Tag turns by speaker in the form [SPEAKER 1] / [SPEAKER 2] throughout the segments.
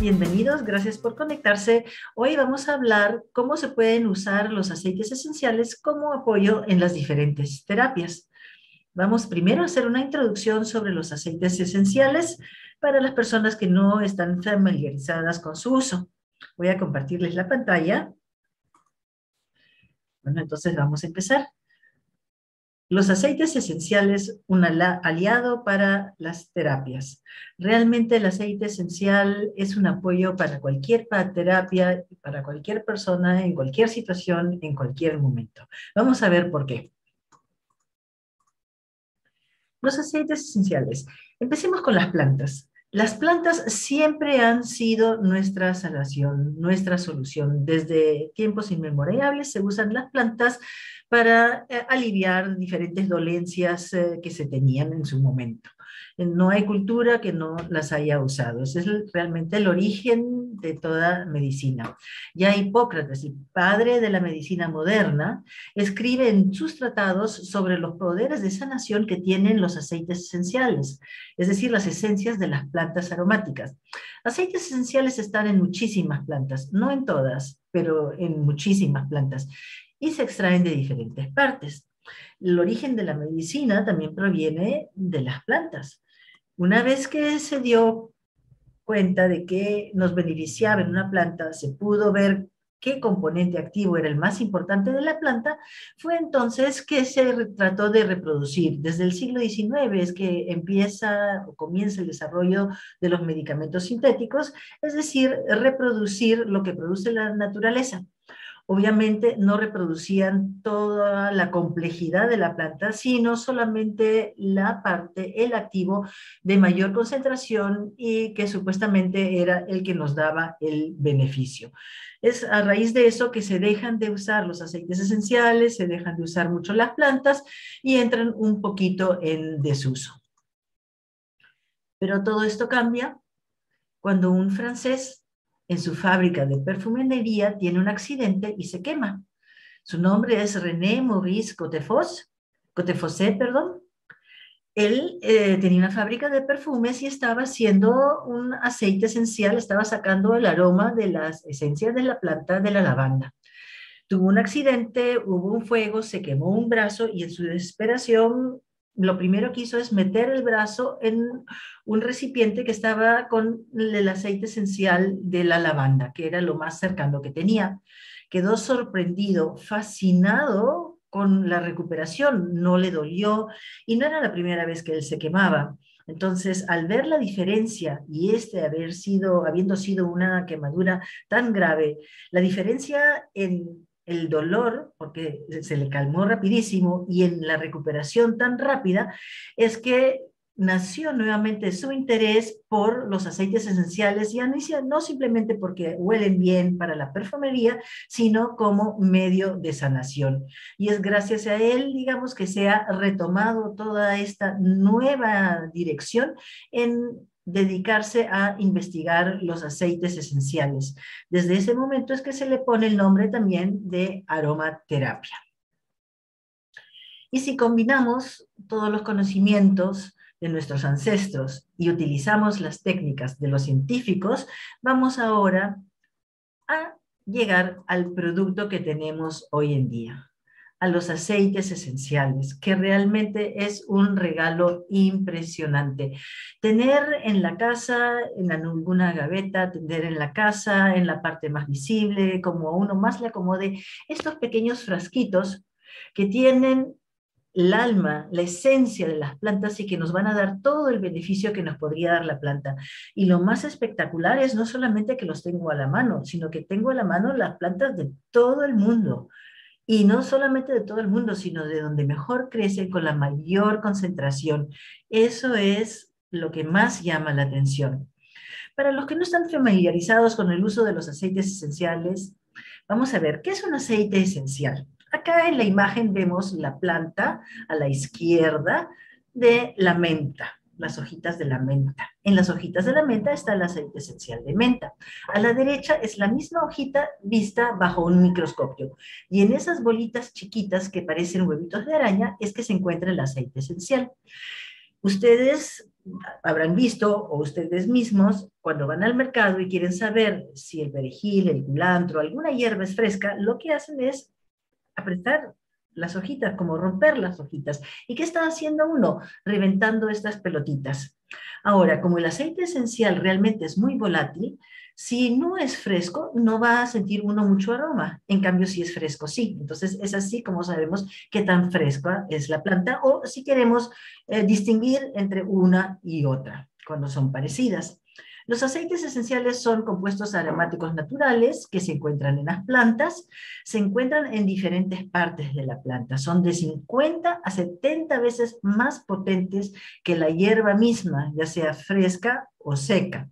[SPEAKER 1] bienvenidos, gracias por conectarse. Hoy vamos a hablar cómo se pueden usar los aceites esenciales como apoyo en las diferentes terapias. Vamos primero a hacer una introducción sobre los aceites esenciales para las personas que no están familiarizadas con su uso. Voy a compartirles la pantalla. Bueno, entonces vamos a empezar. Los aceites esenciales, un aliado para las terapias. Realmente el aceite esencial es un apoyo para cualquier terapia, para cualquier persona, en cualquier situación, en cualquier momento. Vamos a ver por qué. Los aceites esenciales. Empecemos con las plantas. Las plantas siempre han sido nuestra salvación, nuestra solución. Desde tiempos inmemorables se usan las plantas para aliviar diferentes dolencias que se tenían en su momento. No hay cultura que no las haya usado. Ese es realmente el origen de toda medicina. Ya Hipócrates, el padre de la medicina moderna, escribe en sus tratados sobre los poderes de sanación que tienen los aceites esenciales, es decir, las esencias de las plantas aromáticas. Aceites esenciales están en muchísimas plantas, no en todas, pero en muchísimas plantas, y se extraen de diferentes partes. El origen de la medicina también proviene de las plantas. Una vez que se dio cuenta de que nos beneficiaba en una planta, se pudo ver qué componente activo era el más importante de la planta, fue entonces que se trató de reproducir. Desde el siglo XIX es que comienza el desarrollo de los medicamentos sintéticos, es decir, reproducir lo que produce la naturaleza. Obviamente no reproducían toda la complejidad de la planta, sino solamente la parte, el activo de mayor concentración y que supuestamente era el que nos daba el beneficio. Es a raíz de eso que se dejan de usar los aceites esenciales, se dejan de usar mucho las plantas y entran un poquito en desuso. Pero todo esto cambia cuando un francés en su fábrica de perfumería tiene un accidente y se quema. Su nombre es René Maurice Cotefossé. Él tenía una fábrica de perfumes y estaba haciendo un aceite esencial, estaba sacando el aroma de las esencias de la planta de la lavanda. Tuvo un accidente, hubo un fuego, se quemó un brazo y en su desesperación lo primero que hizo es meter el brazo en un recipiente que estaba con el aceite esencial de la lavanda, que era lo más cercano que tenía. Quedó sorprendido, fascinado con la recuperación, no le dolió y no era la primera vez que él se quemaba. Entonces, al ver la diferencia y habiendo sido una quemadura tan grave, la diferencia en el dolor, porque se le calmó rapidísimo, y en la recuperación tan rápida, es que nació nuevamente su interés por los aceites esenciales, ya no simplemente porque huelen bien para la perfumería, sino como medio de sanación. Y es gracias a él, digamos, que se ha retomado toda esta nueva dirección en dedicarse a investigar los aceites esenciales. Desde ese momento es que se le pone el nombre también de aromaterapia. Y si combinamos todos los conocimientos de nuestros ancestros y utilizamos las técnicas de los científicos, vamos ahora a llegar al producto que tenemos hoy en día, a los aceites esenciales, que realmente es un regalo impresionante. Tener en la casa, en alguna gaveta, tener en la casa, en la parte más visible, como a uno más le acomode, estos pequeños frasquitos que tienen el alma, la esencia de las plantas y que nos van a dar todo el beneficio que nos podría dar la planta. Y lo más espectacular es no solamente que los tengo a la mano, sino que tengo a la mano las plantas de todo el mundo. Y no solamente de todo el mundo, sino de donde mejor crecen con la mayor concentración. Eso es lo que más llama la atención. Para los que no están familiarizados con el uso de los aceites esenciales, vamos a ver, ¿qué es un aceite esencial? Acá en la imagen vemos la planta a la izquierda de la menta, las hojitas de la menta. En las hojitas de la menta está el aceite esencial de menta. A la derecha es la misma hojita vista bajo un microscopio. Y en esas bolitas chiquitas que parecen huevitos de araña es que se encuentra el aceite esencial. Ustedes habrán visto, o ustedes mismos, cuando van al mercado y quieren saber si el perejil, el culantro, alguna hierba es fresca, lo que hacen es apretar las hojitas, como romper las hojitas. ¿Y qué está haciendo uno? Reventando estas pelotitas. Ahora, como el aceite esencial realmente es muy volátil, si no es fresco, no va a sentir uno mucho aroma. En cambio, si es fresco, sí. Entonces, es así como sabemos qué tan fresca es la planta o si queremos distinguir entre una y otra cuando son parecidas. Los aceites esenciales son compuestos aromáticos naturales que se encuentran en las plantas, se encuentran en diferentes partes de la planta, son de 50 a 70 veces más potentes que la hierba misma, ya sea fresca o seca.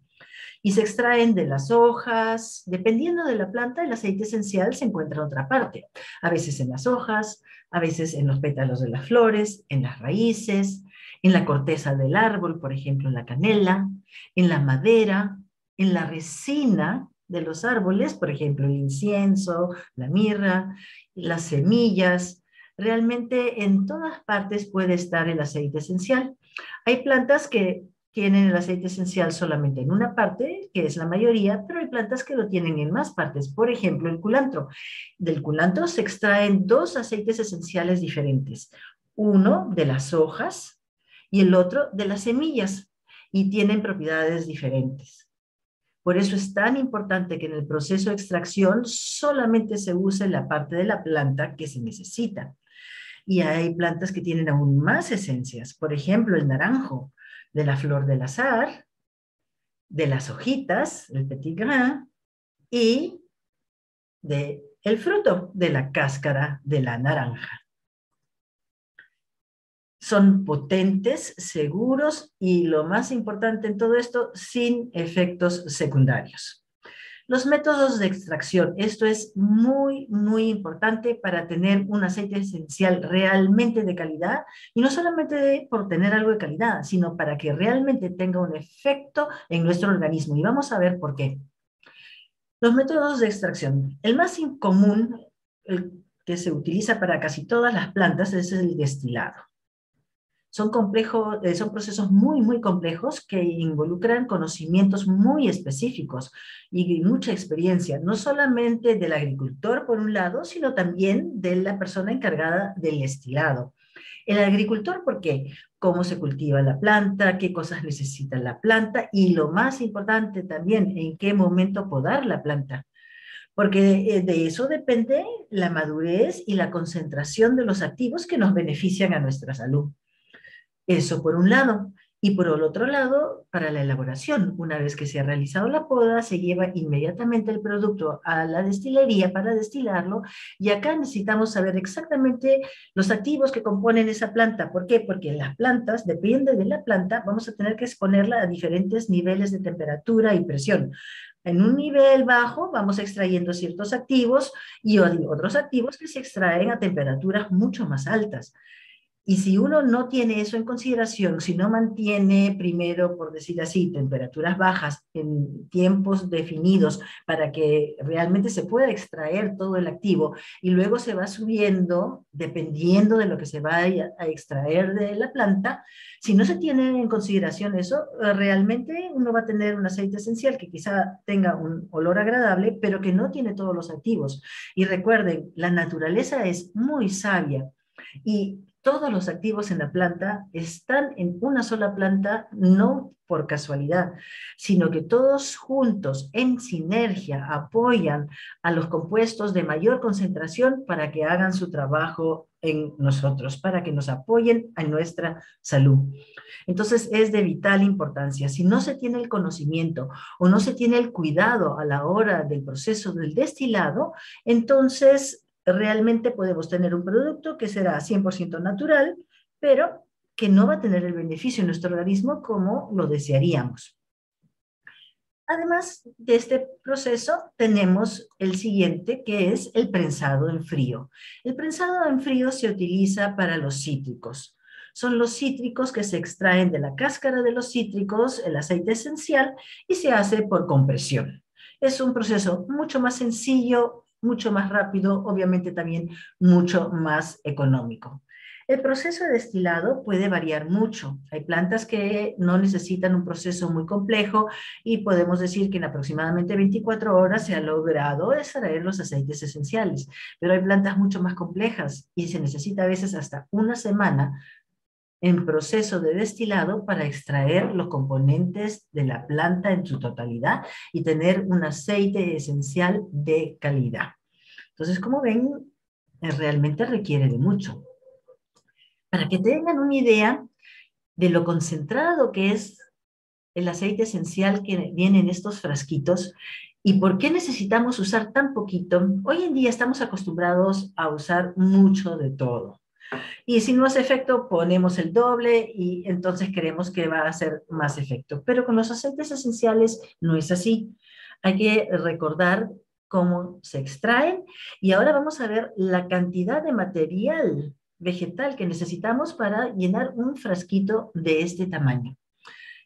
[SPEAKER 1] Y se extraen de las hojas, dependiendo de la planta, el aceite esencial se encuentra en otra parte, a veces en las hojas, a veces en los pétalos de las flores, en las raíces, en la corteza del árbol, por ejemplo, en la canela, en la madera, en la resina de los árboles, por ejemplo, el incienso, la mirra, las semillas. Realmente en todas partes puede estar el aceite esencial. Hay plantas que tienen el aceite esencial solamente en una parte, que es la mayoría, pero hay plantas que lo tienen en más partes. Por ejemplo, el culantro. Del culantro se extraen dos aceites esenciales diferentes. Uno de las hojas y el otro de las semillas, y tienen propiedades diferentes. Por eso es tan importante que en el proceso de extracción solamente se use la parte de la planta que se necesita. Y hay plantas que tienen aún más esencias. Por ejemplo, el naranjo, de la flor del azahar, de las hojitas, el petit grain, y de el fruto de la cáscara de la naranja. Son potentes, seguros y lo más importante en todo esto, sin efectos secundarios. Los métodos de extracción, esto es muy, muy importante para tener un aceite esencial realmente de calidad, y no solamente por tener algo de calidad, sino para que realmente tenga un efecto en nuestro organismo. Y vamos a ver por qué. Los métodos de extracción. El más común, el que se utiliza para casi todas las plantas, es el destilado. Son complejos, son procesos muy, muy complejos que involucran conocimientos muy específicos y mucha experiencia, no solamente del agricultor por un lado, sino también de la persona encargada del destilado. El agricultor, ¿por qué? Cómo se cultiva la planta, qué cosas necesita la planta y lo más importante también, en qué momento podar la planta. Porque de eso depende la madurez y la concentración de los activos que nos benefician a nuestra salud. Eso por un lado. Y por el otro lado, para la elaboración, una vez que se ha realizado la poda, se lleva inmediatamente el producto a la destilería para destilarlo, y acá necesitamos saber exactamente los activos que componen esa planta. ¿Por qué? Porque las plantas, depende de la planta, vamos a tener que exponerla a diferentes niveles de temperatura y presión. En un nivel bajo vamos extrayendo ciertos activos y otros activos que se extraen a temperaturas mucho más altas. Y si uno no tiene eso en consideración, si no mantiene primero, por decir así, temperaturas bajas en tiempos definidos para que realmente se pueda extraer todo el activo, y luego se va subiendo dependiendo de lo que se vaya a extraer de la planta, si no se tiene en consideración eso, realmente uno va a tener un aceite esencial que quizá tenga un olor agradable, pero que no tiene todos los activos. Y recuerden, la naturaleza es muy sabia, y todos los activos en la planta están en una sola planta, no por casualidad, sino que todos juntos, en sinergia, apoyan a los compuestos de mayor concentración para que hagan su trabajo en nosotros, para que nos apoyen a nuestra salud. Entonces es de vital importancia. Si no se tiene el conocimiento o no se tiene el cuidado a la hora del proceso del destilado, entonces realmente podemos tener un producto que será 100% natural, pero que no va a tener el beneficio en nuestro organismo como lo desearíamos. Además de este proceso, tenemos el siguiente, que es el prensado en frío. El prensado en frío se utiliza para los cítricos. Son los cítricos que se extraen de la cáscara de los cítricos, el aceite esencial, y se hace por compresión. Es un proceso mucho más sencillo, mucho más rápido, obviamente también mucho más económico. El proceso de destilado puede variar mucho. Hay plantas que no necesitan un proceso muy complejo y podemos decir que en aproximadamente 24 horas se ha logrado extraer los aceites esenciales. Pero hay plantas mucho más complejas y se necesita a veces hasta una semana en proceso de destilado para extraer los componentes de la planta en su totalidad y tener un aceite esencial de calidad. Entonces, como ven, realmente requiere de mucho. Para que tengan una idea de lo concentrado que es el aceite esencial que viene en estos frasquitos y por qué necesitamos usar tan poquito, hoy en día estamos acostumbrados a usar mucho de todo. Y si no hace efecto, ponemos el doble y entonces creemos que va a hacer más efecto. Pero con los aceites esenciales no es así. Hay que recordar cómo se extraen y ahora vamos a ver la cantidad de material vegetal que necesitamos para llenar un frasquito de este tamaño.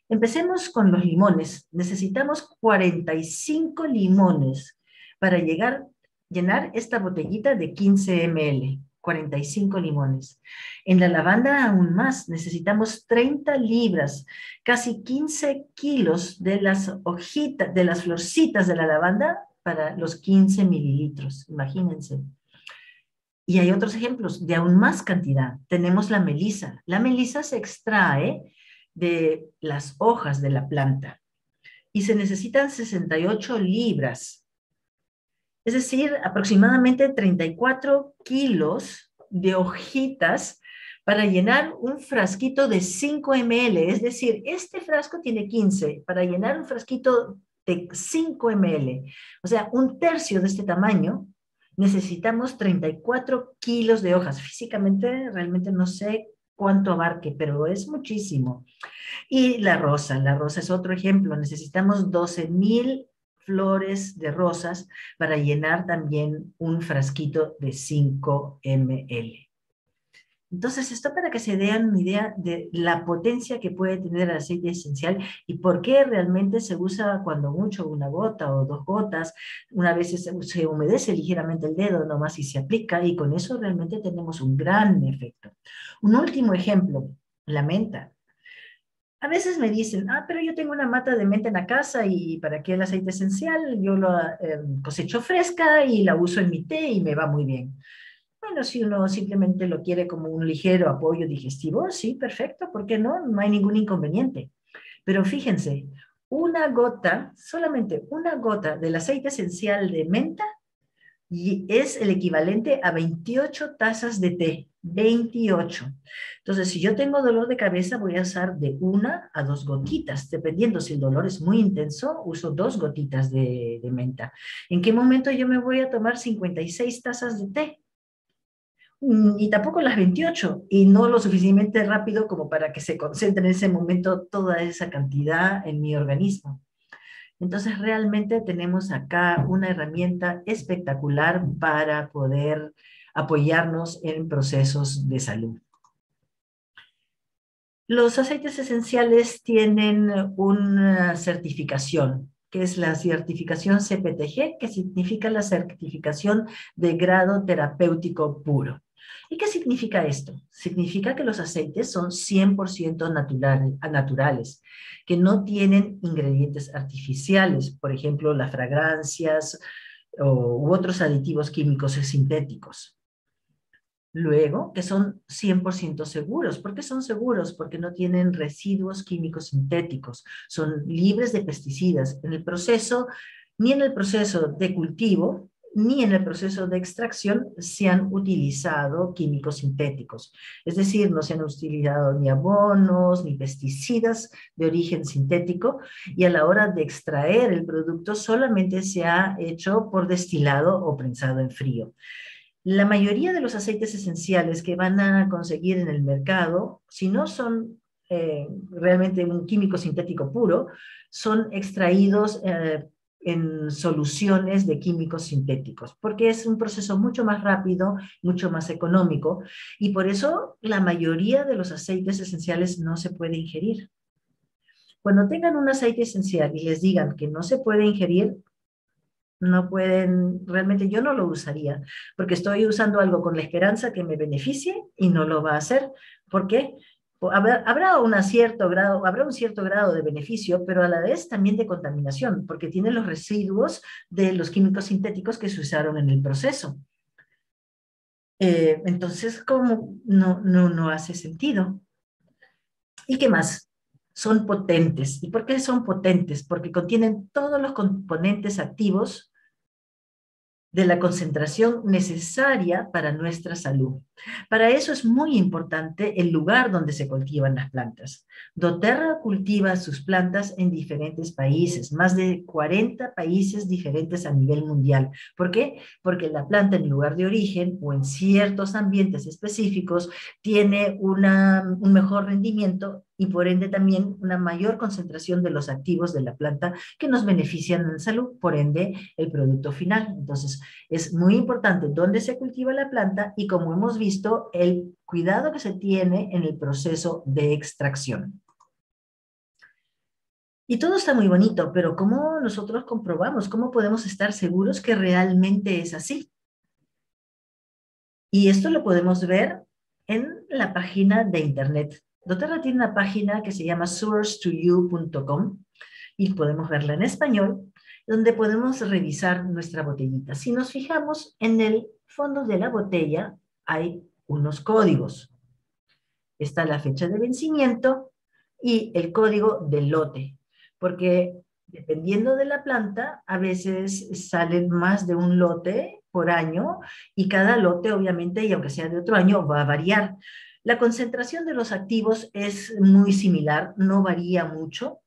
[SPEAKER 1] Empecemos con los limones. Necesitamos 45 limones para llenar esta botellita de 15 ml. 45 limones. En la lavanda aún más, necesitamos 30 libras, casi 15 kilos de las hojitas, de las florcitas de la lavanda para los 15 mililitros, imagínense. Y hay otros ejemplos de aún más cantidad. Tenemos la melisa. La melisa se extrae de las hojas de la planta y se necesitan 68 libras. Es decir, aproximadamente 34 kilos de hojitas para llenar un frasquito de 5 ml. Es decir, este frasco tiene 15. Para llenar un frasquito de 5 ml, o sea, un tercio de este tamaño, necesitamos 34 kilos de hojas. Físicamente, realmente no sé cuánto abarque, pero es muchísimo. Y la rosa es otro ejemplo. Necesitamos 12,000 flores de rosas para llenar también un frasquito de 5 ml. Entonces, esto para que se den una idea de la potencia que puede tener el aceite esencial y por qué realmente se usa cuando mucho una gota o 2 gotas. Una vez se humedece ligeramente el dedo nomás y se aplica y con eso realmente tenemos un gran efecto. Un último ejemplo, la menta. A veces me dicen, pero yo tengo una mata de menta en la casa y ¿para qué el aceite esencial? Yo la cosecho fresca y la uso en mi té y me va muy bien. Bueno, si uno simplemente lo quiere como un ligero apoyo digestivo, sí, perfecto, ¿por qué no? No hay ningún inconveniente. Pero fíjense, una gota, solamente una gota del aceite esencial de menta y es el equivalente a 28 tazas de té, 28. Entonces, si yo tengo dolor de cabeza, voy a usar de 1 a 2 gotitas, dependiendo si el dolor es muy intenso, uso 2 gotitas de menta. ¿En qué momento yo me voy a tomar 56 tazas de té? Y tampoco las 28, y no lo suficientemente rápido como para que se concentre en ese momento toda esa cantidad en mi organismo. Entonces realmente tenemos acá una herramienta espectacular para poder apoyarnos en procesos de salud. Los aceites esenciales tienen una certificación, que es la certificación CPTG, que significa la certificación de grado terapéutico puro. ¿Y qué significa esto? Significa que los aceites son 100% naturales, que no tienen ingredientes artificiales, por ejemplo, las fragancias u otros aditivos químicos sintéticos. Luego, que son 100% seguros. ¿Por qué son seguros? Porque no tienen residuos químicos sintéticos, son libres de pesticidas. En el proceso, ni en el proceso de cultivo, ni en el proceso de extracción se han utilizado químicos sintéticos. Es decir, no se han utilizado ni abonos, ni pesticidas de origen sintético, y a la hora de extraer el producto solamente se ha hecho por destilado o prensado en frío. La mayoría de los aceites esenciales que van a conseguir en el mercado, si no son realmente un químico sintético puro, son extraídos en soluciones de químicos sintéticos, porque es un proceso mucho más rápido, mucho más económico, y por eso la mayoría de los aceites esenciales no se puede ingerir. Cuando tengan un aceite esencial y les digan que no se puede ingerir, No pueden, realmente yo no lo usaría, porque estoy usando algo con la esperanza que me beneficie y no lo va a hacer. ¿Por qué? Habrá un cierto grado de beneficio, pero a la vez también de contaminación, porque tiene los residuos de los químicos sintéticos que se usaron en el proceso. Entonces, ¿cómo? No hace sentido. ¿Y qué más? Son potentes. ¿Y por qué son potentes? Porque contienen todos los componentes activos de la concentración necesaria para nuestra salud. Para eso es muy importante el lugar donde se cultivan las plantas. doTERRA cultiva sus plantas en diferentes países, más de 40 países diferentes a nivel mundial. ¿Por qué? Porque la planta en lugar de origen o en ciertos ambientes específicos tiene un mejor rendimiento y por ende también una mayor concentración de los activos de la planta que nos benefician en salud, por ende el producto final. Entonces, es muy importante dónde se cultiva la planta y, como hemos visto, el cuidado que se tiene en el proceso de extracción. Y todo está muy bonito, pero ¿cómo nosotros comprobamos? ¿Cómo podemos estar seguros que realmente es así? Y esto lo podemos ver en la página de internet. doTERRA tiene una página que se llama source2you.com y podemos verla en español, donde podemos revisar nuestra botellita. Si nos fijamos en el fondo de la botella, hay unos códigos. Está la fecha de vencimiento y el código del lote, porque dependiendo de la planta, a veces salen más de un lote por año y cada lote, obviamente, y aunque sea de otro año, va a variar. La concentración de los activos es muy similar, no varía mucho,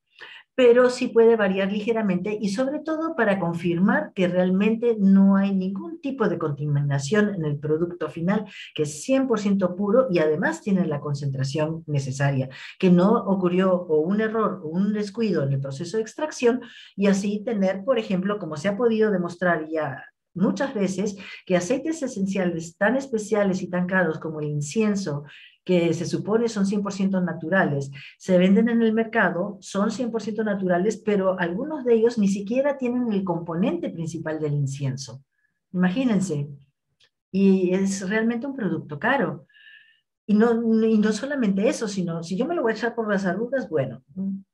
[SPEAKER 1] pero sí puede variar ligeramente y sobre todo para confirmar que realmente no hay ningún tipo de contaminación en el producto final, que es 100% puro y además tiene la concentración necesaria, que no ocurrió o un error o un descuido en el proceso de extracción y así tener, por ejemplo, como se ha podido demostrar ya muchas veces, que aceites esenciales tan especiales y tan caros como el incienso, que se supone son 100% naturales, se venden en el mercado, son 100% naturales, pero algunos de ellos ni siquiera tienen el componente principal del incienso. Imagínense, y es realmente un producto caro. Y no solamente eso, sino si yo me lo voy a echar por las arrugas, bueno,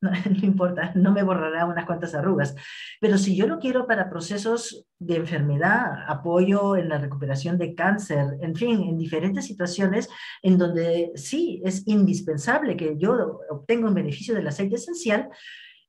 [SPEAKER 1] no importa, no me borrará unas cuantas arrugas. Pero si yo lo quiero para procesos de enfermedad, apoyo en la recuperación de cáncer, en fin, en diferentes situaciones en donde sí es indispensable que yo obtenga un beneficio del aceite esencial,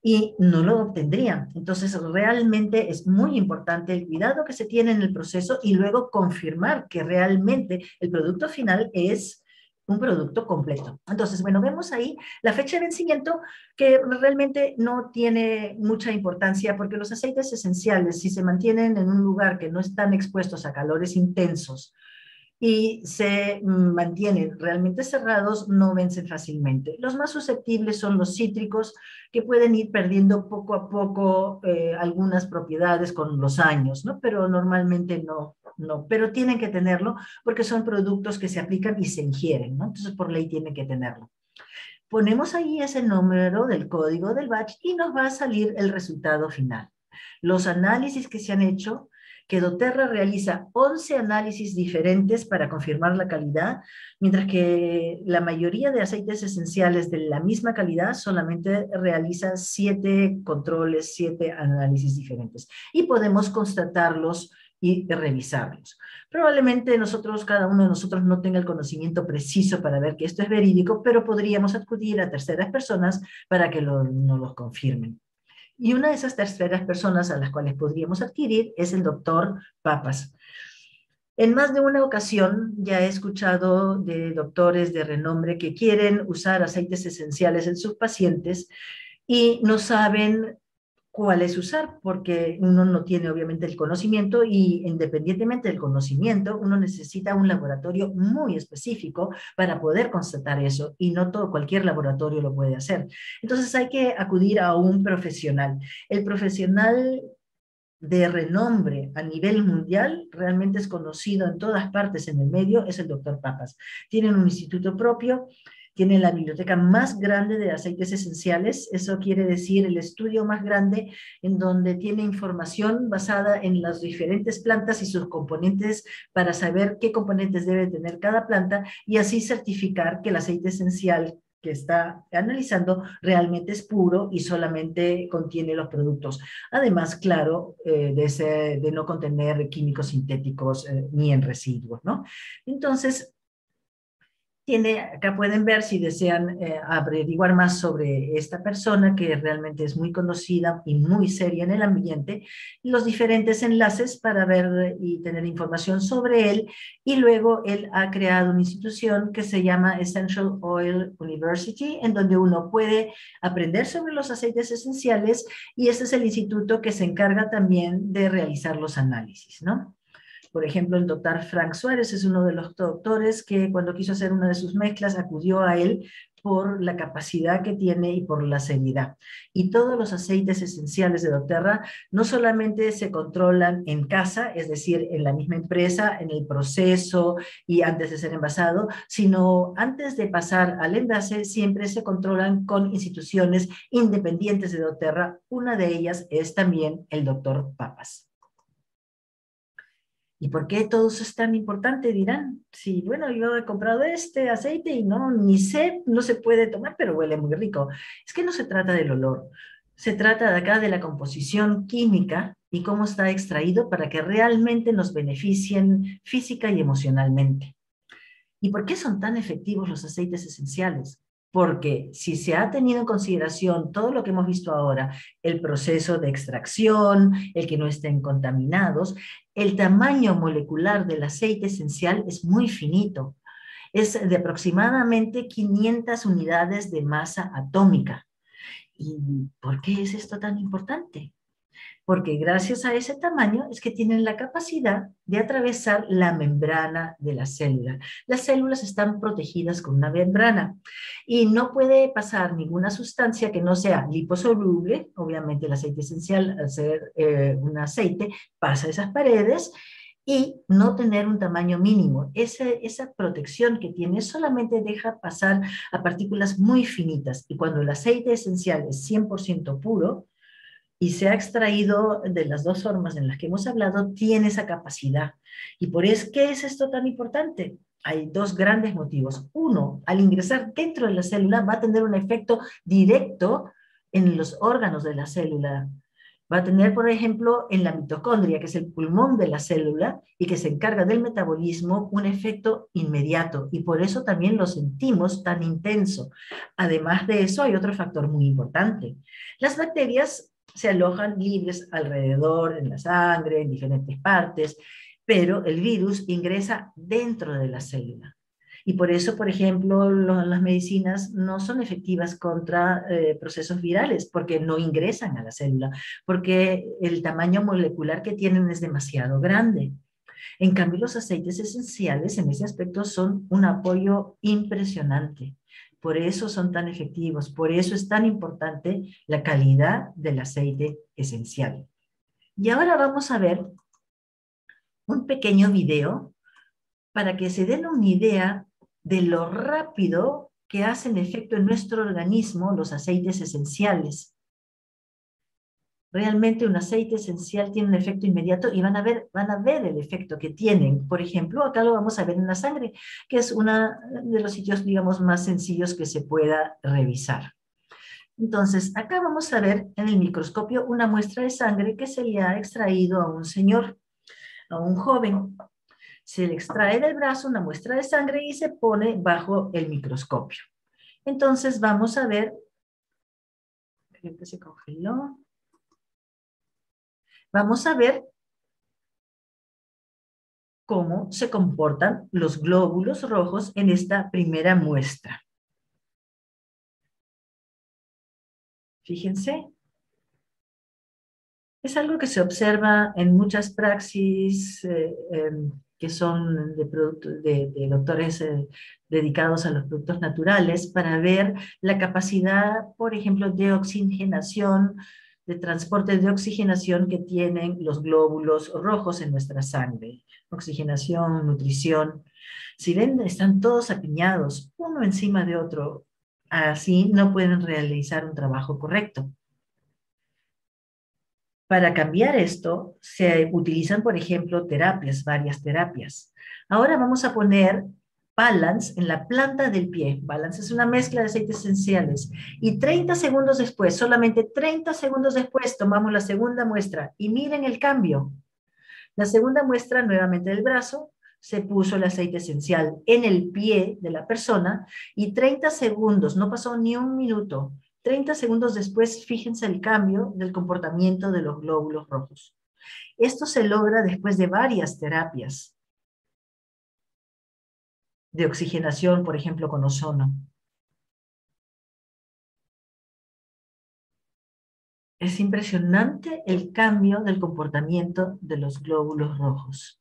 [SPEAKER 1] y no lo obtendría. Entonces, realmente es muy importante el cuidado que se tiene en el proceso y luego confirmar que realmente el producto final es un producto completo. Entonces, bueno, vemos ahí la fecha de vencimiento que realmente no tiene mucha importancia porque los aceites esenciales, si se mantienen en un lugar que no están expuestos a calores intensos, y se mantienen realmente cerrados, no vencen fácilmente. Los más susceptibles son los cítricos, que pueden ir perdiendo poco a poco algunas propiedades con los años, ¿no? Pero normalmente no, pero tienen que tenerlo porque son productos que se aplican y se ingieren, ¿no? Entonces por ley tienen que tenerlo. Ponemos ahí ese número del código del batch y nos va a salir el resultado final. Los análisis que se han hecho, que doTERRA realiza 11 análisis diferentes para confirmar la calidad, mientras que la mayoría de aceites esenciales de la misma calidad solamente realiza 7 controles, 7 análisis diferentes. Y podemos constatarlos y revisarlos. Probablemente nosotros, cada uno de nosotros no tenga el conocimiento preciso para ver que esto es verídico, pero podríamos acudir a terceras personas para que nos los confirmen. Y una de esas terceras personas a las cuales podríamos adquirir es el doctor Papas. En más de una ocasión ya he escuchado de doctores de renombre que quieren usar aceites esenciales en sus pacientes y no saben cuáles usar, porque uno no tiene obviamente el conocimiento y independientemente del conocimiento, uno necesita un laboratorio muy específico para poder constatar eso y no todo, cualquier laboratorio lo puede hacer. Entonces hay que acudir a un profesional. El profesional de renombre a nivel mundial, realmente es conocido en todas partes en el medio, es el doctor Papas. Tienen un instituto propio, Tiene la biblioteca más grande de aceites esenciales, eso quiere decir el estudio más grande en donde tiene información basada en las diferentes plantas y sus componentes para saber qué componentes debe tener cada planta y así certificar que el aceite esencial que está analizando realmente es puro y solamente contiene los productos. Además, claro, de no contener químicos sintéticos ni en residuos, ¿no? Entonces, acá pueden ver si desean averiguar más sobre esta persona que realmente es muy conocida y muy seria en el ambiente, los diferentes enlaces para ver y tener información sobre él. Y luego él ha creado una institución que se llama Essential Oil University, en donde uno puede aprender sobre los aceites esenciales y este es el instituto que se encarga también de realizar los análisis, ¿no? Por ejemplo, el doctor Frank Suárez es uno de los doctores que cuando quiso hacer una de sus mezclas acudió a él por la capacidad que tiene y por la seriedad. Y todos los aceites esenciales de doTERRA no solamente se controlan en casa, es decir, en la misma empresa, en el proceso y antes de ser envasado, sino antes de pasar al envase siempre se controlan con instituciones independientes de doTERRA. Una de ellas es también el doctor Papas. ¿Y por qué todo eso es tan importante? Dirán, sí, bueno, yo he comprado este aceite y no, ni sé, no se puede tomar, pero huele muy rico. Es que no se trata del olor, se trata de acá de la composición química y cómo está extraído para que realmente nos beneficien física y emocionalmente. ¿Y por qué son tan efectivos los aceites esenciales? Porque si se ha tenido en consideración todo lo que hemos visto ahora, el proceso de extracción, el que no estén contaminados, el tamaño molecular del aceite esencial es muy finito. Es de aproximadamente 500 unidades de masa atómica. ¿Y por qué es esto tan importante? Porque gracias a ese tamaño es que tienen la capacidad de atravesar la membrana de la célula. Las células están protegidas con una membrana y no puede pasar ninguna sustancia que no sea liposoluble. Obviamente el aceite esencial, al ser un aceite, pasa esas paredes y no tener un tamaño mínimo. Esa protección que tiene solamente deja pasar a partículas muy finitas y cuando el aceite esencial es 100% puro, y se ha extraído de las dos formas en las que hemos hablado, tiene esa capacidad. ¿Y por eso qué es esto tan importante? Hay dos grandes motivos. Uno, al ingresar dentro de la célula va a tener un efecto directo en los órganos de la célula. Va a tener, por ejemplo, en la mitocondria, que es el pulmón de la célula y que se encarga del metabolismo, un efecto inmediato. Y por eso también lo sentimos tan intenso. Además de eso, hay otro factor muy importante. Las bacterias se alojan libres alrededor, en la sangre, en diferentes partes, pero el virus ingresa dentro de la célula. Y por eso, por ejemplo, las medicinas no son efectivas contra procesos virales, porque no ingresan a la célula, porque el tamaño molecular que tienen es demasiado grande. En cambio, los aceites esenciales en ese aspecto son un apoyo impresionante. Por eso son tan efectivos, por eso es tan importante la calidad del aceite esencial. Y ahora vamos a ver un pequeño video para que se den una idea de lo rápido que hacen efecto en nuestro organismo los aceites esenciales. Realmente un aceite esencial tiene un efecto inmediato y van a ver el efecto que tienen. Por ejemplo, acá lo vamos a ver en la sangre, que es uno de los sitios, digamos, más sencillos que se pueda revisar. Entonces, acá vamos a ver en el microscopio una muestra de sangre que se le ha extraído a un señor, a un joven. Se le extrae del brazo una muestra de sangre y se pone bajo el microscopio. Entonces, vamos a ver, creo que se congeló. Vamos a ver cómo se comportan los glóbulos rojos en esta primera muestra. Fíjense. Es algo que se observa en muchas praxis que son de doctores dedicados a los productos naturales para ver la capacidad, por ejemplo, de oxigenación de transporte de oxigenación que tienen los glóbulos rojos en nuestra sangre. Oxigenación, nutrición. Si ven, están todos apiñados, uno encima de otro. Así no pueden realizar un trabajo correcto. Para cambiar esto, se utilizan, por ejemplo, terapias, varias terapias. Ahora vamos a poner Balance en la planta del pie. Balance es una mezcla de aceites esenciales. Y 30 segundos después, solamente 30 segundos después, tomamos la segunda muestra. Y miren el cambio. La segunda muestra, nuevamente del brazo, se puso el aceite esencial en el pie de la persona y 30 segundos, no pasó ni un minuto, 30 segundos después, fíjense el cambio del comportamiento de los glóbulos rojos. Esto se logra después de varias terapias de oxigenación, por ejemplo, con ozono. Es impresionante el cambio del comportamiento de los glóbulos rojos.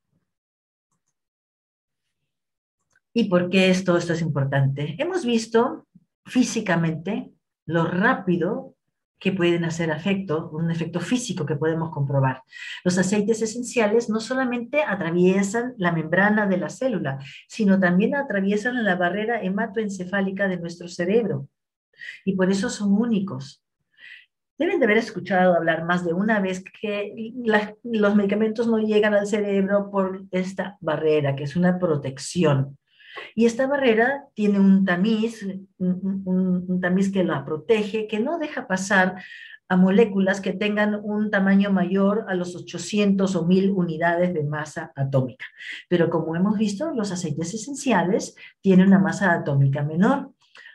[SPEAKER 1] ¿Y por qué esto es importante? Hemos visto físicamente lo rápido que pueden hacer un efecto físico que podemos comprobar. Los aceites esenciales no solamente atraviesan la membrana de la célula, sino también atraviesan la barrera hematoencefálica de nuestro cerebro. Y por eso son únicos. Deben de haber escuchado hablar más de una vez que los medicamentos no llegan al cerebro por esta barrera, que es una protección. Y esta barrera tiene un tamiz, un tamiz que la protege, que no deja pasar a moléculas que tengan un tamaño mayor a los 800 o 1000 unidades de masa atómica. Pero como hemos visto, los aceites esenciales tienen una masa atómica menor.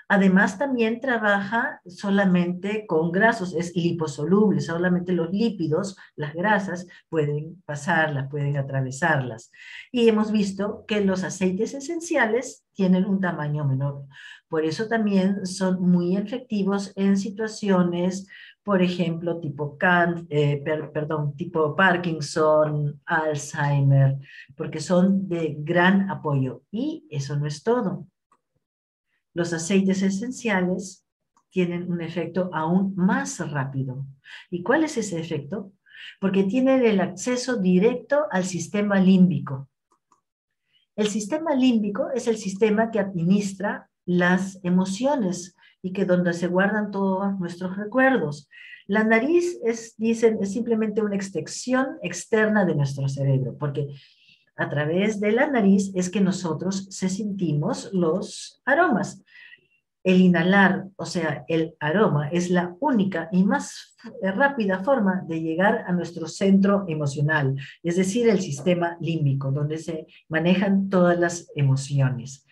[SPEAKER 1] Además, también trabaja solamente con grasos, es liposoluble, solamente los lípidos, las grasas, pueden pasarlas, pueden atravesarlas. Y hemos visto que los aceites esenciales tienen un tamaño menor. Por eso también son muy efectivos en situaciones, por ejemplo, tipo tipo Parkinson, Alzheimer, porque son de gran apoyo. Y eso no es todo. Los aceites esenciales tienen un efecto aún más rápido. ¿Y cuál es ese efecto? Porque tienen el acceso directo al sistema límbico. El sistema límbico es el sistema que administra las emociones y que donde se guardan todos nuestros recuerdos. La nariz dicen, es simplemente una extensión externa de nuestro cerebro, porque a través de la nariz es que nosotros sentimos los aromas. El inhalar, o sea, el aroma, es la única y más rápida forma de llegar a nuestro centro emocional, es decir, el sistema límbico, donde se manejan todas las emociones.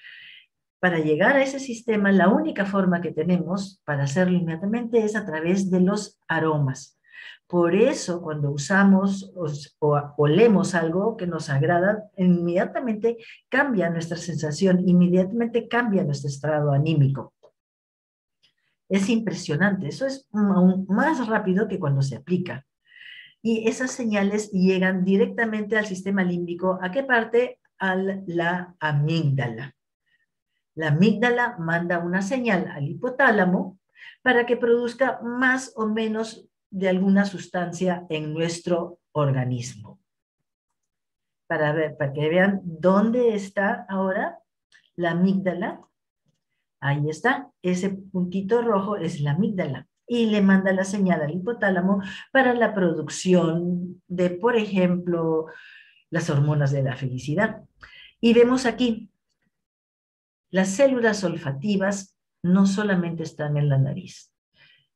[SPEAKER 1] Para llegar a ese sistema, la única forma que tenemos para hacerlo inmediatamente es a través de los aromas. Por eso, cuando usamos o olemos algo que nos agrada, inmediatamente cambia nuestra sensación, inmediatamente cambia nuestro estado anímico. Es impresionante, eso es aún más rápido que cuando se aplica. Y esas señales llegan directamente al sistema límbico. ¿A qué parte? A la amígdala. La amígdala manda una señal al hipotálamo para que produzca más o menos de alguna sustancia en nuestro organismo. Para que vean dónde está ahora la amígdala. Ahí está, ese puntito rojo es la amígdala y le manda la señal al hipotálamo para la producción de, por ejemplo, las hormonas de la felicidad. Y vemos aquí, las células olfativas no solamente están en la nariz.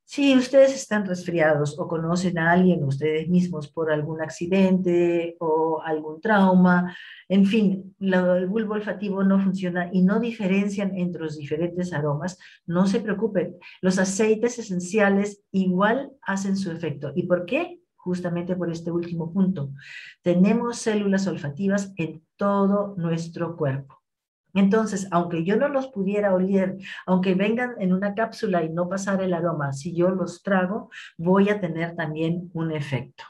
[SPEAKER 1] Si ustedes están resfriados o conocen a alguien ustedes mismos por algún accidente o algún trauma, en fin, el bulbo olfativo no funciona y no diferencian entre los diferentes aromas, no se preocupen. Los aceites esenciales igual hacen su efecto. ¿Y por qué? Justamente por este último punto. Tenemos células olfativas en todo nuestro cuerpo. Entonces, aunque yo no los pudiera oler, aunque vengan en una cápsula y no pasar el aroma, si yo los trago, voy a tener también un efecto.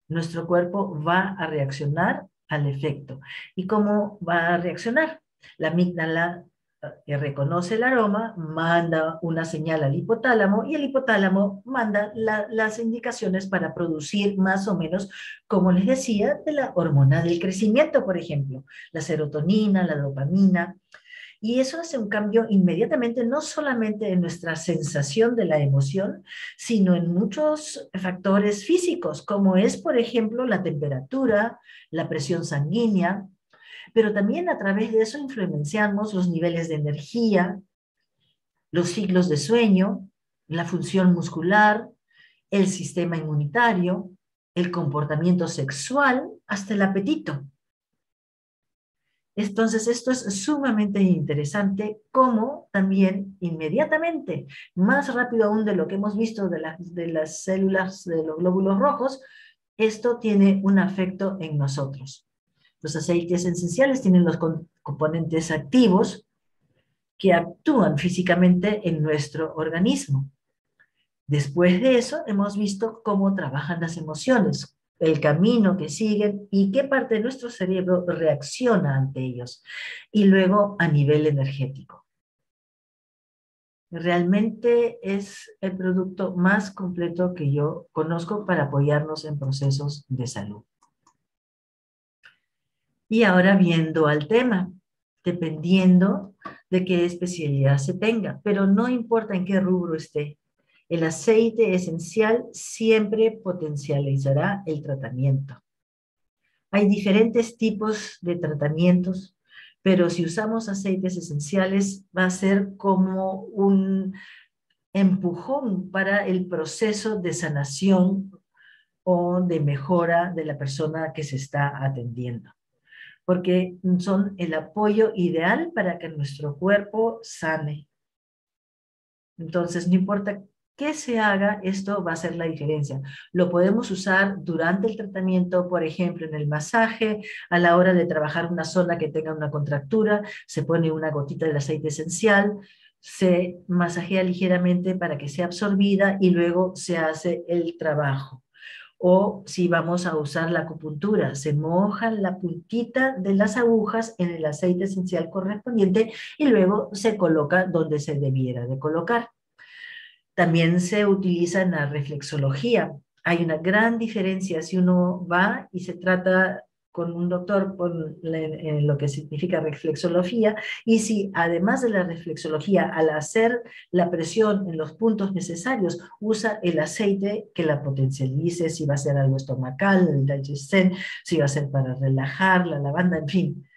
[SPEAKER 1] Nuestro cuerpo va a reaccionar al efecto. ¿Y cómo va a reaccionar? La amígdala reconoce el aroma, manda una señal al hipotálamo y el hipotálamo manda las indicaciones para producir más o menos, como les decía, de la hormona del crecimiento, por ejemplo, la serotonina, la dopamina. Y eso hace un cambio inmediatamente, no solamente en nuestra sensación de la emoción, sino en muchos factores físicos, como es, por ejemplo, la temperatura, la presión sanguínea, pero también a través de eso influenciamos los niveles de energía, los ciclos de sueño, la función muscular, el sistema inmunitario, el comportamiento sexual, hasta el apetito. Entonces, esto es sumamente interesante, como también inmediatamente, más rápido aún de lo que hemos visto de las células de los glóbulos rojos, esto tiene un efecto en nosotros. Los aceites esenciales tienen los componentes activos que actúan físicamente en nuestro organismo. Después de eso, hemos visto cómo trabajan las emociones, el camino que siguen y qué parte de nuestro cerebro reacciona ante ellos. Y luego a nivel energético. Realmente es el producto más completo que yo conozco para apoyarnos en procesos de salud. Y ahora viendo al tema, dependiendo de qué especialidad se tenga, pero no importa en qué rubro esté, el aceite esencial siempre potencializará el tratamiento. Hay diferentes tipos de tratamientos, pero si usamos aceites esenciales va a ser como un empujón para el proceso de sanación o de mejora de la persona que se está atendiendo, porque son el apoyo ideal para que nuestro cuerpo sane. Entonces, no importa qué se haga, esto va a hacer la diferencia. Lo podemos usar durante el tratamiento, por ejemplo, en el masaje, a la hora de trabajar una zona que tenga una contractura, se pone una gotita del aceite esencial, se masajea ligeramente para que sea absorbida y luego se hace el trabajo. O si vamos a usar la acupuntura, se moja la puntita de las agujas en el aceite esencial correspondiente y luego se coloca donde se debiera de colocar. También se utiliza en la reflexología. Hay una gran diferencia si uno va y se trata con un doctor por lo que significa reflexología, y si además de la reflexología, al hacer la presión en los puntos necesarios, usa el aceite que la potencialice, si va a ser algo estomacal, el Digesten, si va a ser para relajar, la lavanda, en fin.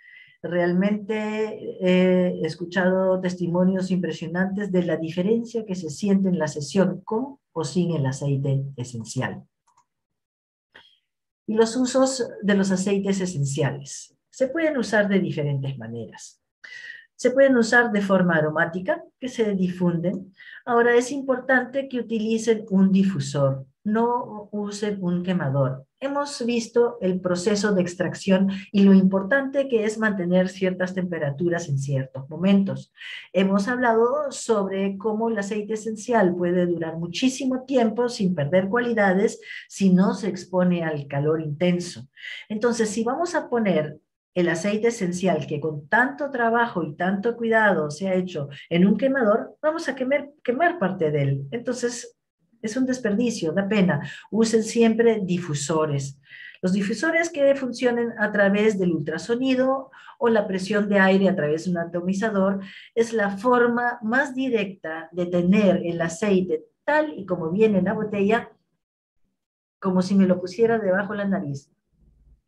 [SPEAKER 1] Realmente he escuchado testimonios impresionantes de la diferencia que se siente en la sesión con o sin el aceite esencial. Y los usos de los aceites esenciales. Se pueden usar de diferentes maneras. Se pueden usar de forma aromática, que se difunden. Ahora es importante que utilicen un difusor, no usen un quemador. Hemos visto el proceso de extracción y lo importante que es mantener ciertas temperaturas en ciertos momentos. Hemos hablado sobre cómo el aceite esencial puede durar muchísimo tiempo sin perder cualidades si no se expone al calor intenso. Entonces, si vamos a poner el aceite esencial que con tanto trabajo y tanto cuidado se ha hecho en un quemador, vamos a quemar parte de él. Entonces, es un desperdicio, da pena. Usen siempre difusores. Los difusores que funcionen a través del ultrasonido o la presión de aire a través de un atomizador es la forma más directa de tener el aceite tal y como viene en la botella, como si me lo pusiera debajo de la nariz.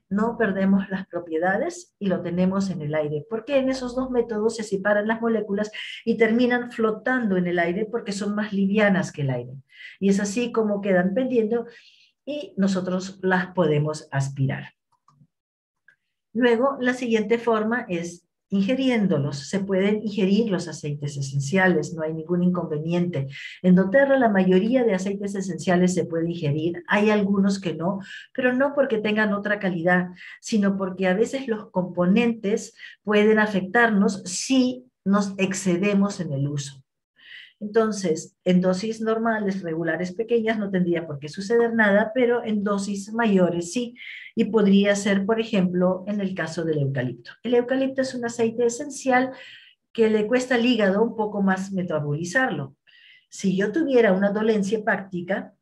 [SPEAKER 1] No perdemos las propiedades y lo tenemos en el aire, porque en esos dos métodos se separan las moléculas y terminan flotando en el aire porque son más livianas que el aire. Y es así como quedan pendiendo y nosotros las podemos aspirar. Luego, la siguiente forma es ingiriéndolos. Se pueden ingerir los aceites esenciales, no hay ningún inconveniente. En doTERRA la mayoría de aceites esenciales se puede ingerir, hay algunos que no, pero no porque tengan otra calidad, sino porque a veces los componentes pueden afectarnos si nos excedemos en el uso. Entonces, en dosis normales, regulares, pequeñas, no tendría por qué suceder nada, pero en dosis mayores sí. Y podría ser, por ejemplo, en el caso del eucalipto. El eucalipto es un aceite esencial que le cuesta al hígado un poco más metabolizarlo. Si yo tuviera una dolencia hepática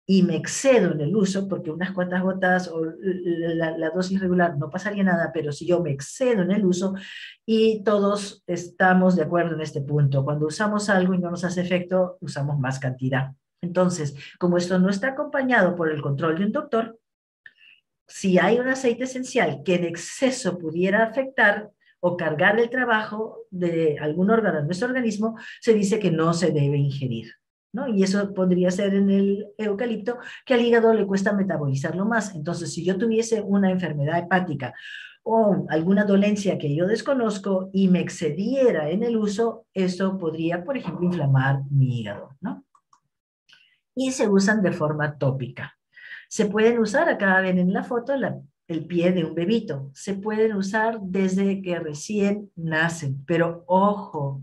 [SPEAKER 1] y me excedo en el uso, porque unas cuantas gotas o la dosis regular no pasaría nada, pero si yo me excedo en el uso, y todos estamos de acuerdo en este punto, cuando usamos algo y no nos hace efecto, usamos más cantidad. Entonces, como esto no está acompañado por el control de un doctor, si hay un aceite esencial que en exceso pudiera afectar o cargar el trabajo de algún órgano de nuestro organismo, se dice que no se debe ingerir, ¿no? Y eso podría ser en el eucalipto, que al hígado le cuesta metabolizarlo más. Entonces, si yo tuviese una enfermedad hepática o alguna dolencia que yo desconozco y me excediera en el uso, eso podría, por ejemplo, inflamar mi hígado, ¿no? Y se usan de forma tópica. Se pueden usar, acá ven en la foto, el pie de un bebito. Se pueden usar desde que recién nacen, pero ojo,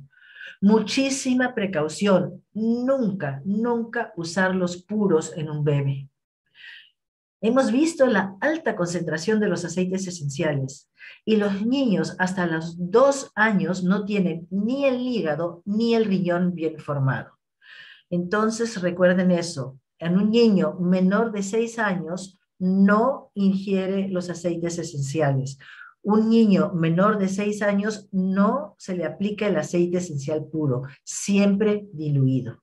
[SPEAKER 1] muchísima precaución. Nunca, nunca usarlos puros en un bebé. Hemos visto la alta concentración de los aceites esenciales y los niños hasta los 2 años no tienen ni el hígado ni el riñón bien formado. Entonces, recuerden eso. En un niño menor de 6 años no ingiere los aceites esenciales. Un niño menor de 6 años no se le aplica el aceite esencial puro, siempre diluido.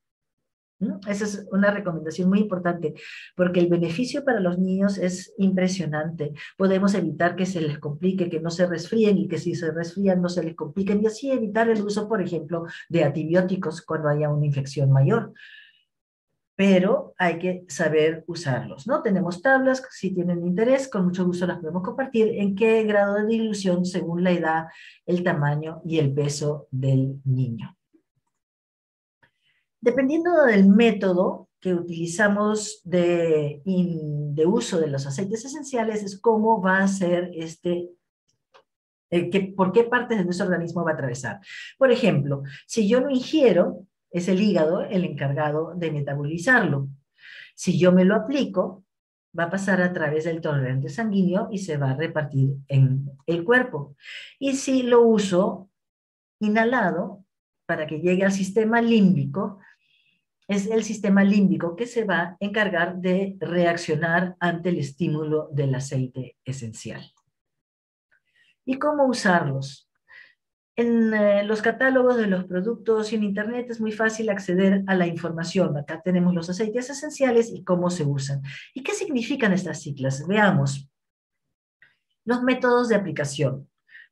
[SPEAKER 1] ¿No? Esa es una recomendación muy importante, porque el beneficio para los niños es impresionante. Podemos evitar que se les complique, que no se resfríen y que si se resfrían no se les compliquen y así evitar el uso, por ejemplo, de antibióticos cuando haya una infección mayor. Pero hay que saber usarlos, ¿no? Tenemos tablas, si tienen interés, con mucho gusto las podemos compartir, en qué grado de dilución según la edad, el tamaño y el peso del niño. Dependiendo del método que utilizamos de uso de los aceites esenciales, es cómo va a ser por qué partes de nuestro organismo va a atravesar. Por ejemplo, si yo lo ingiero, es el hígado el encargado de metabolizarlo. Si yo me lo aplico, va a pasar a través del torrente sanguíneo y se va a repartir en el cuerpo. Y si lo uso inhalado, para que llegue al sistema límbico, es el sistema límbico que se va a encargar de reaccionar ante el estímulo del aceite esencial. ¿Y cómo usarlos? En los catálogos de los productos y en internet es muy fácil acceder a la información. Acá tenemos los aceites esenciales y cómo se usan. ¿Y qué significan estas siglas? Veamos. Los métodos de aplicación.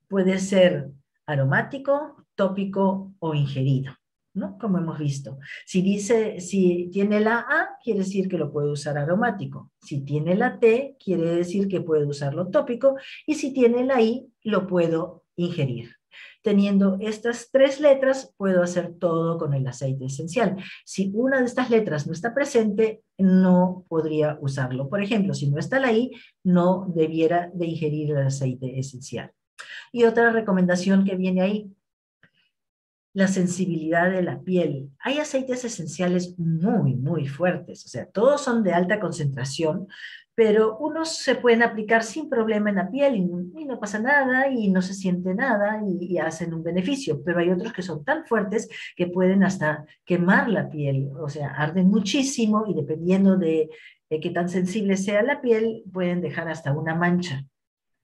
[SPEAKER 1] Puede ser aromático, tópico o ingerido, ¿no? Como hemos visto. Si tiene la A, quiere decir que lo puede usar aromático. Si tiene la T, quiere decir que puede usarlo tópico. Y si tiene la I, lo puedo ingerir. Teniendo estas 3 letras, puedo hacer todo con el aceite esencial. Si una de estas letras no está presente, no podría usarlo. Por ejemplo, si no está la I, no debiera de ingerir el aceite esencial. Y otra recomendación que viene ahí, la sensibilidad de la piel. Hay aceites esenciales muy, muy fuertes, o sea, todos son de alta concentración, pero unos se pueden aplicar sin problema en la piel y no pasa nada y no se siente nada y hacen un beneficio, pero hay otros que son tan fuertes que pueden hasta quemar la piel, o sea, arden muchísimo y dependiendo de qué tan sensible sea la piel, pueden dejar hasta una mancha,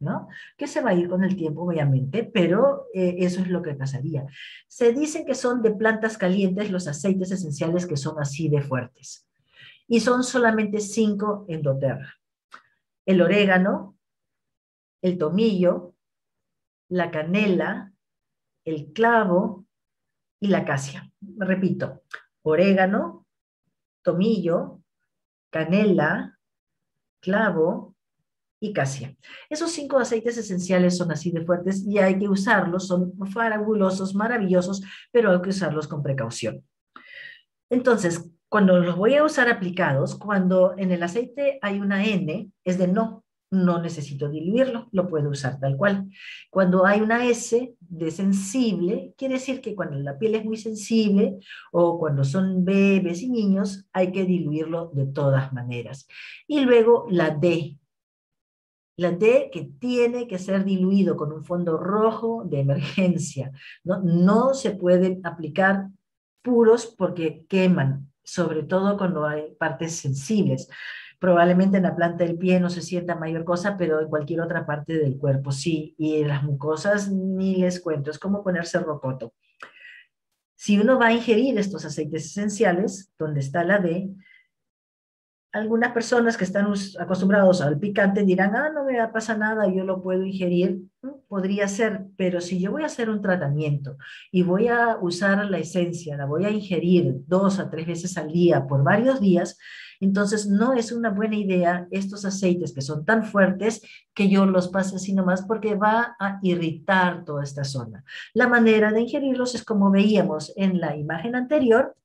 [SPEAKER 1] ¿no? Que se va a ir con el tiempo, obviamente, pero eso es lo que pasaría. Se dice que son de plantas calientes los aceites esenciales que son así de fuertes. Y son solamente 5 en doTERRA. El orégano, el tomillo, la canela, el clavo y la acacia. Repito, orégano, tomillo, canela, clavo y casia. Esos 5 aceites esenciales son así de fuertes y hay que usarlos, son fabulosos, maravillosos, pero hay que usarlos con precaución. Entonces, cuando los voy a usar aplicados, cuando en el aceite hay una N, es de no necesito diluirlo, lo puedo usar tal cual. Cuando hay una S de sensible, quiere decir que cuando la piel es muy sensible o cuando son bebés y niños, hay que diluirlo de todas maneras. Y luego la D, La D que tiene que ser diluido con un fondo rojo de emergencia. No se pueden aplicar puros porque queman, sobre todo cuando hay partes sensibles. Probablemente en la planta del pie no se sienta mayor cosa, pero en cualquier otra parte del cuerpo sí. Y en las mucosas ni les cuento, es como ponerse rocoto. Si uno va a ingerir estos aceites esenciales, donde está la D, algunas personas que están acostumbrados al picante dirán, no me pasa nada, yo lo puedo ingerir. Podría ser, pero si yo voy a hacer un tratamiento y voy a usar la esencia, la voy a ingerir 2 a 3 veces al día por varios días, entonces no es una buena idea estos aceites que son tan fuertes que yo los pase así nomás porque va a irritar toda esta zona. La manera de ingerirlos es como veíamos en la imagen anterior,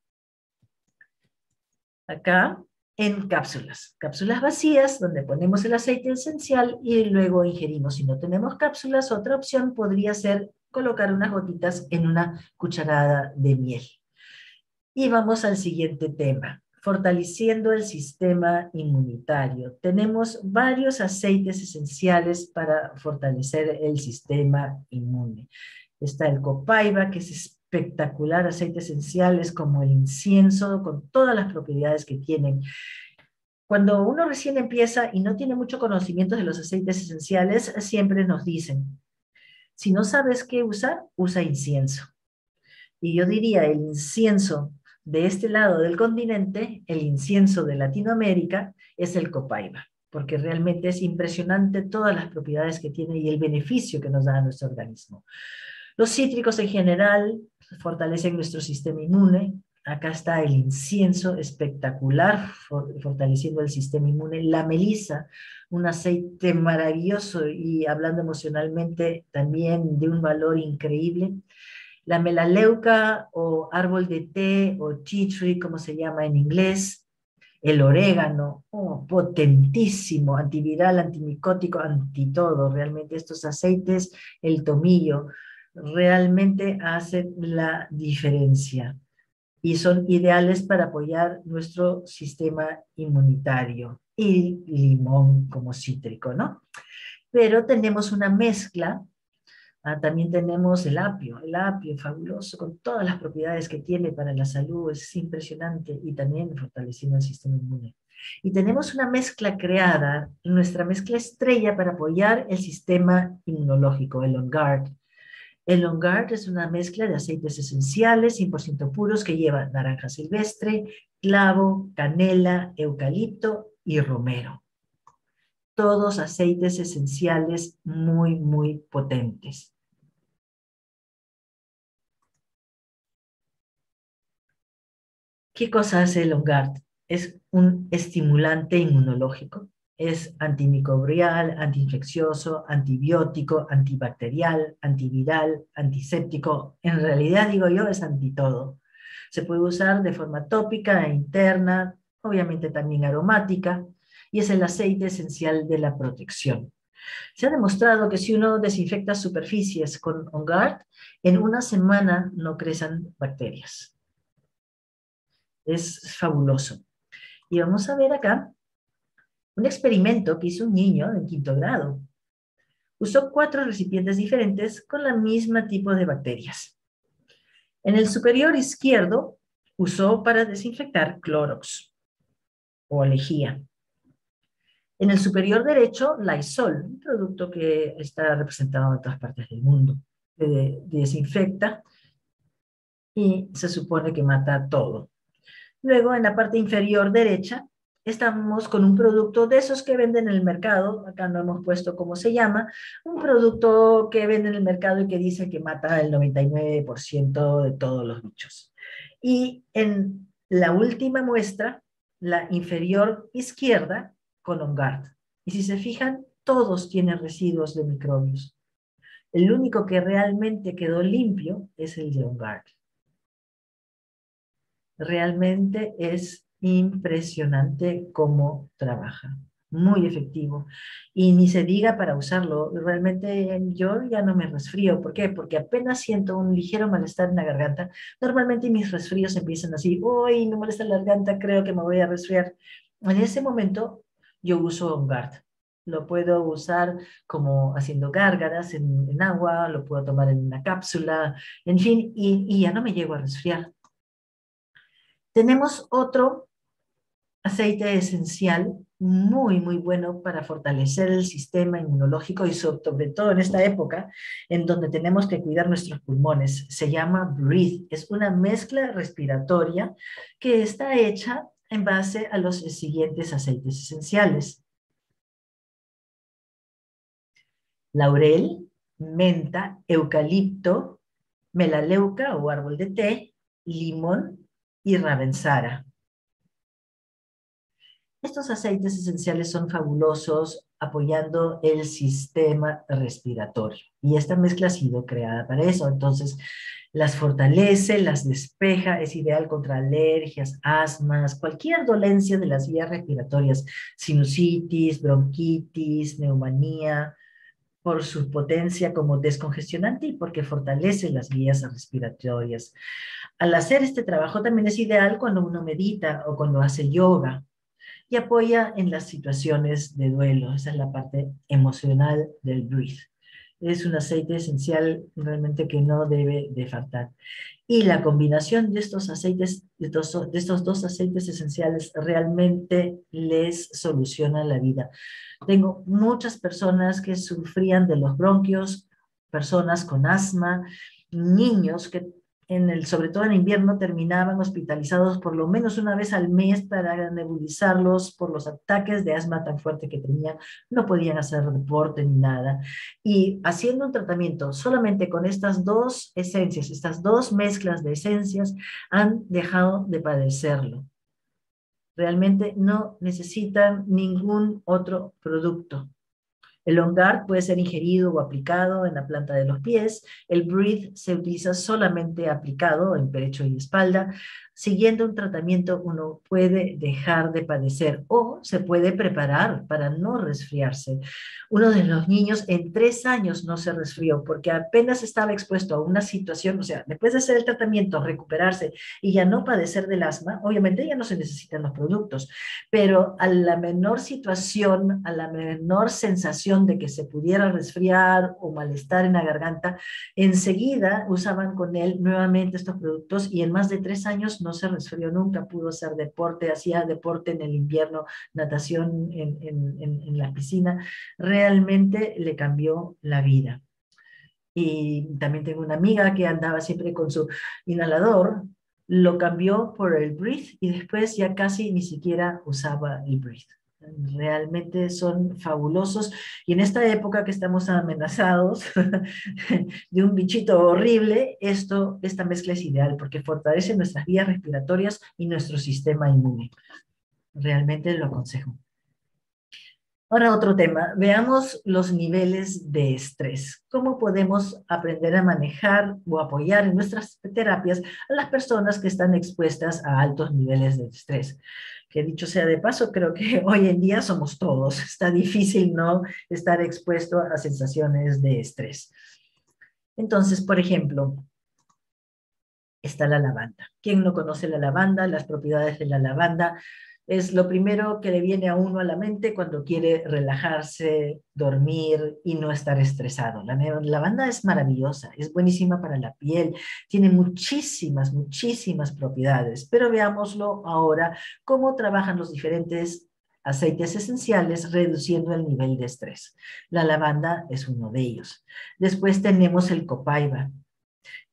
[SPEAKER 1] acá, en cápsulas. Cápsulas vacías donde ponemos el aceite esencial y luego ingerimos. Si no tenemos cápsulas, otra opción podría ser colocar unas gotitas en una cucharada de miel. Y vamos al siguiente tema, fortaleciendo el sistema inmunitario. Tenemos varios aceites esenciales para fortalecer el sistema inmune. Está el copaiba, que es espectacular, aceites esenciales como el incienso, con todas las propiedades que tienen. Cuando uno recién empieza y no tiene mucho conocimiento de los aceites esenciales, siempre nos dicen, si no sabes qué usar, usa incienso. Y yo diría, el incienso de este lado del continente, el incienso de Latinoamérica, es el copaiba, porque realmente es impresionante todas las propiedades que tiene y el beneficio que nos da a nuestro organismo. Los cítricos en general fortalecen nuestro sistema inmune. Acá está el incienso, espectacular, fortaleciendo el sistema inmune. La melisa, un aceite maravilloso y hablando emocionalmente también de un valor increíble. La melaleuca o árbol de té o tea tree, como se llama en inglés. El orégano, potentísimo, antiviral, antimicótico, antitodo. Realmente estos aceites, el tomillo, realmente hacen la diferencia y son ideales para apoyar nuestro sistema inmunitario. Y limón como cítrico, ¿no? Pero tenemos una mezcla. También tenemos el apio fabuloso, con todas las propiedades que tiene para la salud, es impresionante, y también fortaleciendo el sistema inmune. Y tenemos una mezcla creada, nuestra mezcla estrella para apoyar el sistema inmunológico, el On Guard. El On Guard es una mezcla de aceites esenciales 100% puros que lleva naranja silvestre, clavo, canela, eucalipto y romero. Todos aceites esenciales muy, muy potentes. ¿Qué cosa hace el On Guard? Es un estimulante inmunológico. Es antimicrobial, antiinfeccioso, antibiótico, antibacterial, antiviral, antiséptico. En realidad, digo yo, es antitodo. Se puede usar de forma tópica e interna, obviamente también aromática, y es el aceite esencial de la protección. Se ha demostrado que si uno desinfecta superficies con On Guard, en una semana no crecen bacterias. Es fabuloso. Y vamos a ver acá un experimento que hizo un niño en 5º grado. Usó 4 recipientes diferentes con la misma tipo de bacterias. En el superior izquierdo usó para desinfectar Clorox o lejía. En el superior derecho, Lysol, un producto que está representado en todas partes del mundo. Desinfecta y se supone que mata todo. Luego, en la parte inferior derecha, estamos con un producto de esos que venden en el mercado, acá no hemos puesto cómo se llama, un producto que vende en el mercado y que dice que mata el 99% de todos los bichos. Y en la última muestra, la inferior izquierda, con On Guard. Y si se fijan, todos tienen residuos de microbios. El único que realmente quedó limpio es el de On Guard. Realmente es impresionante cómo trabaja, muy efectivo. Y ni se diga para usarlo, realmente yo ya no me resfrío. ¿Por qué? Porque apenas siento un ligero malestar en la garganta. Normalmente mis resfríos empiezan así, uy, me molesta la garganta, creo que me voy a resfriar. En ese momento yo uso On Guard. lo puedo usar como haciendo gárgaras en agua, lo puedo tomar en una cápsula, en fin, y ya no me llego a resfriar. Tenemos otro aceite esencial muy, muy bueno para fortalecer el sistema inmunológico y sobre todo en esta época en donde tenemos que cuidar nuestros pulmones. Se llama Breathe. Es una mezcla respiratoria que está hecha en base a los siguientes aceites esenciales: laurel, menta, eucalipto, melaleuca o árbol de té, limón y ravensara. Estos aceites esenciales son fabulosos apoyando el sistema respiratorio. Y esta mezcla ha sido creada para eso. Entonces, las fortalece, las despeja, es ideal contra alergias, asmas, cualquier dolencia de las vías respiratorias, sinusitis, bronquitis, neumonía, por su potencia como descongestionante y porque fortalece las vías respiratorias. Al hacer este trabajo también es ideal cuando uno medita o cuando hace yoga y apoya en las situaciones de duelo. Esa es la parte emocional del Breathe. Es un aceite esencial realmente que no debe de faltar. Y la combinación de estos aceites, de estos dos aceites esenciales realmente les soluciona la vida. Tengo muchas personas que sufrían de los bronquios, personas con asma, niños que sobre todo en invierno, terminaban hospitalizados por lo menos una vez al mes para nebulizarlos por los ataques de asma tan fuerte que tenían. No podían hacer deporte ni nada. Y haciendo un tratamiento solamente con estas dos esencias, estas dos mezclas de esencias, han dejado de padecerlo. Realmente no necesitan ningún otro producto. El On-Guard puede ser ingerido o aplicado en la planta de los pies. El Breathe se utiliza solamente aplicado en pecho y espalda. Siguiendo un tratamiento uno puede dejar de padecer o se puede preparar para no resfriarse. Uno de los niños en 3 años no se resfrió porque apenas estaba expuesto a una situación, o sea, después de hacer el tratamiento, recuperarse y ya no padecer del asma, obviamente ya no se necesitan los productos, pero a la menor situación, a la menor sensación de que se pudiera resfriar o malestar en la garganta, enseguida usaban con él nuevamente estos productos y en más de 3 años no se resfrió nunca, pudo hacer deporte, hacía deporte en el invierno, natación en la piscina, realmente le cambió la vida. Y también tengo una amiga que andaba siempre con su inhalador, lo cambió por el Breathe y después ya casi ni siquiera usaba el Breathe. Realmente son fabulosos y en esta época que estamos amenazados de un bichito horrible, esta mezcla es ideal porque fortalece nuestras vías respiratorias y nuestro sistema inmune. Realmente lo aconsejo. Ahora otro tema, veamos los niveles de estrés. ¿Cómo podemos aprender a manejar o apoyar en nuestras terapias a las personas que están expuestas a altos niveles de estrés? Que dicho sea de paso, creo que hoy en día somos todos. Está difícil no estar expuesto a sensaciones de estrés. Entonces, por ejemplo, está la lavanda. ¿Quién no conoce la lavanda? Las propiedades de la lavanda es lo primero que le viene a uno a la mente cuando quiere relajarse, dormir y no estar estresado. La lavanda es maravillosa, es buenísima para la piel, tiene muchísimas, muchísimas propiedades, pero veámoslo ahora, cómo trabajan los diferentes aceites esenciales reduciendo el nivel de estrés. La lavanda es uno de ellos. Después tenemos el copaiba.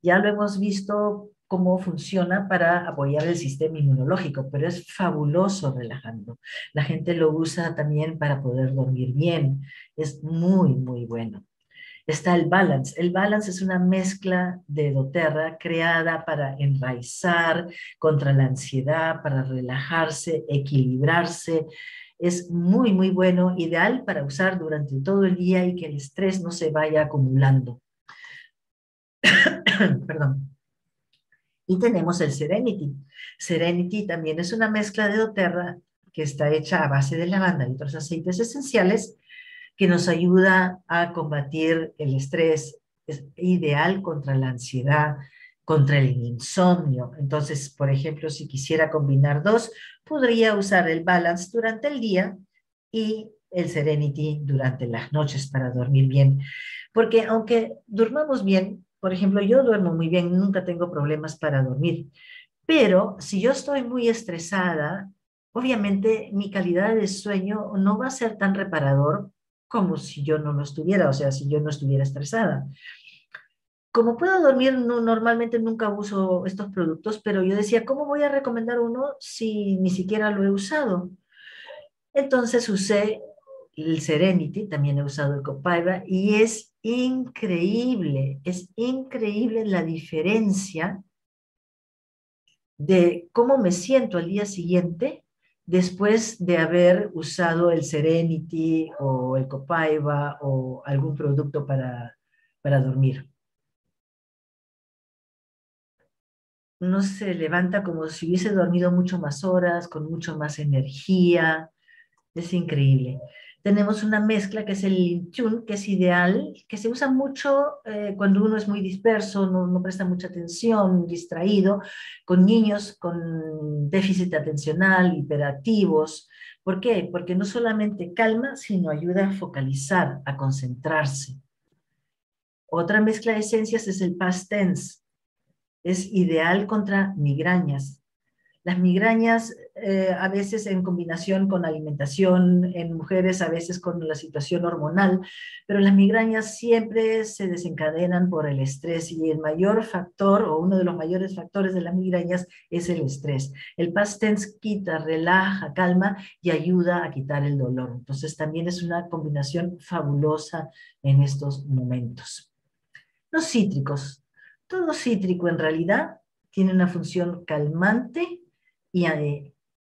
[SPEAKER 1] Ya lo hemos visto cómo funciona para apoyar el sistema inmunológico, pero es fabuloso relajando. La gente lo usa también para poder dormir bien. Es muy, muy bueno. Está el Balance. El Balance es una mezcla de doTERRA creada para enraizar contra la ansiedad, para relajarse, equilibrarse. Es muy, muy bueno, ideal para usar durante todo el día y que el estrés no se vaya acumulando. Perdón. Y tenemos el Serenity. Serenity también es una mezcla de doTERRA que está hecha a base de lavanda y otros aceites esenciales que nos ayuda a combatir el estrés. Es ideal contra la ansiedad, contra el insomnio. Entonces, por ejemplo, si quisiera combinar dos, podría usar el Balance durante el día y el Serenity durante las noches para dormir bien. Porque aunque durmamos bien, por ejemplo, yo duermo muy bien, nunca tengo problemas para dormir, pero si yo estoy muy estresada, obviamente mi calidad de sueño no va a ser tan reparador como si yo no lo estuviera, o sea, si yo no estuviera estresada. Como puedo dormir, normalmente nunca uso estos productos, pero yo decía, ¿cómo voy a recomendar uno si ni siquiera lo he usado? Entonces usé el Serenity, también he usado el Copaiba, y es increíble la diferencia de cómo me siento al día siguiente después de haber usado el Serenity o el Copaiba o algún producto para dormir. Uno se levanta como si hubiese dormido mucho más horas, con mucho más energía. Es increíble. Tenemos una mezcla que es el Intune, que es ideal, que se usa mucho cuando uno es muy disperso, no presta mucha atención, distraído, con niños con déficit atencional, hiperactivos. ¿Por qué? Porque no solamente calma, sino ayuda a focalizar, a concentrarse. Otra mezcla de esencias es el Past Tense. Es ideal contra migrañas. Las migrañas a veces en combinación con alimentación, en mujeres a veces con la situación hormonal, pero las migrañas siempre se desencadenan por el estrés y el mayor factor o uno de los mayores factores de las migrañas es el estrés. El Past Tense quita, relaja, calma y ayuda a quitar el dolor. Entonces también es una combinación fabulosa en estos momentos. Los cítricos. Todo cítrico en realidad tiene una función calmante y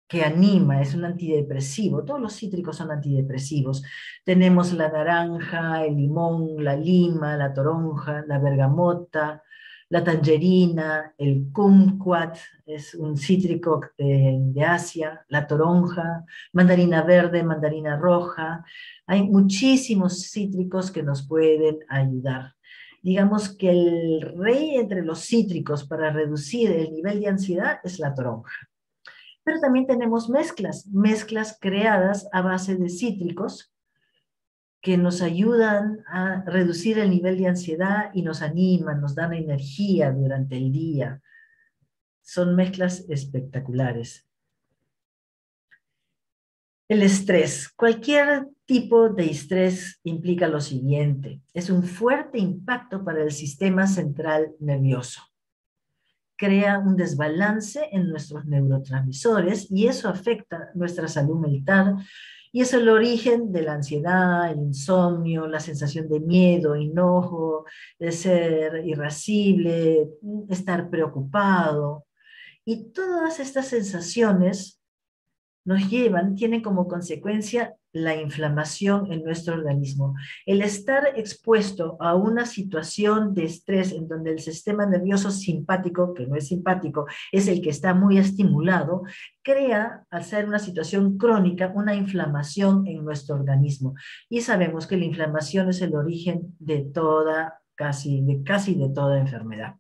[SPEAKER 1] que anima, es un antidepresivo. Todos los cítricos son antidepresivos. Tenemos la naranja, el limón, la lima, la toronja, la bergamota, la tangerina, el kumquat, es un cítrico de Asia, la toronja, mandarina verde, mandarina roja. Hay muchísimos cítricos que nos pueden ayudar. Digamos que el rey entre los cítricos para reducir el nivel de ansiedad es la toronja. Pero también tenemos mezclas creadas a base de cítricos que nos ayudan a reducir el nivel de ansiedad y nos animan, nos dan energía durante el día. Son mezclas espectaculares. El estrés. Cualquier tipo de estrés implica lo siguiente. Es un fuerte impacto para el sistema central nervioso. Crea un desbalance en nuestros neurotransmisores y eso afecta nuestra salud mental y es el origen de la ansiedad, el insomnio, la sensación de miedo, enojo, de ser irascible, estar preocupado. Y todas estas sensaciones tienen como consecuencia la inflamación en nuestro organismo. El estar expuesto a una situación de estrés en donde el sistema nervioso simpático, que no es simpático, es el que está muy estimulado, crea, al ser una situación crónica, una inflamación en nuestro organismo. Y sabemos que la inflamación es el origen de casi de toda enfermedad.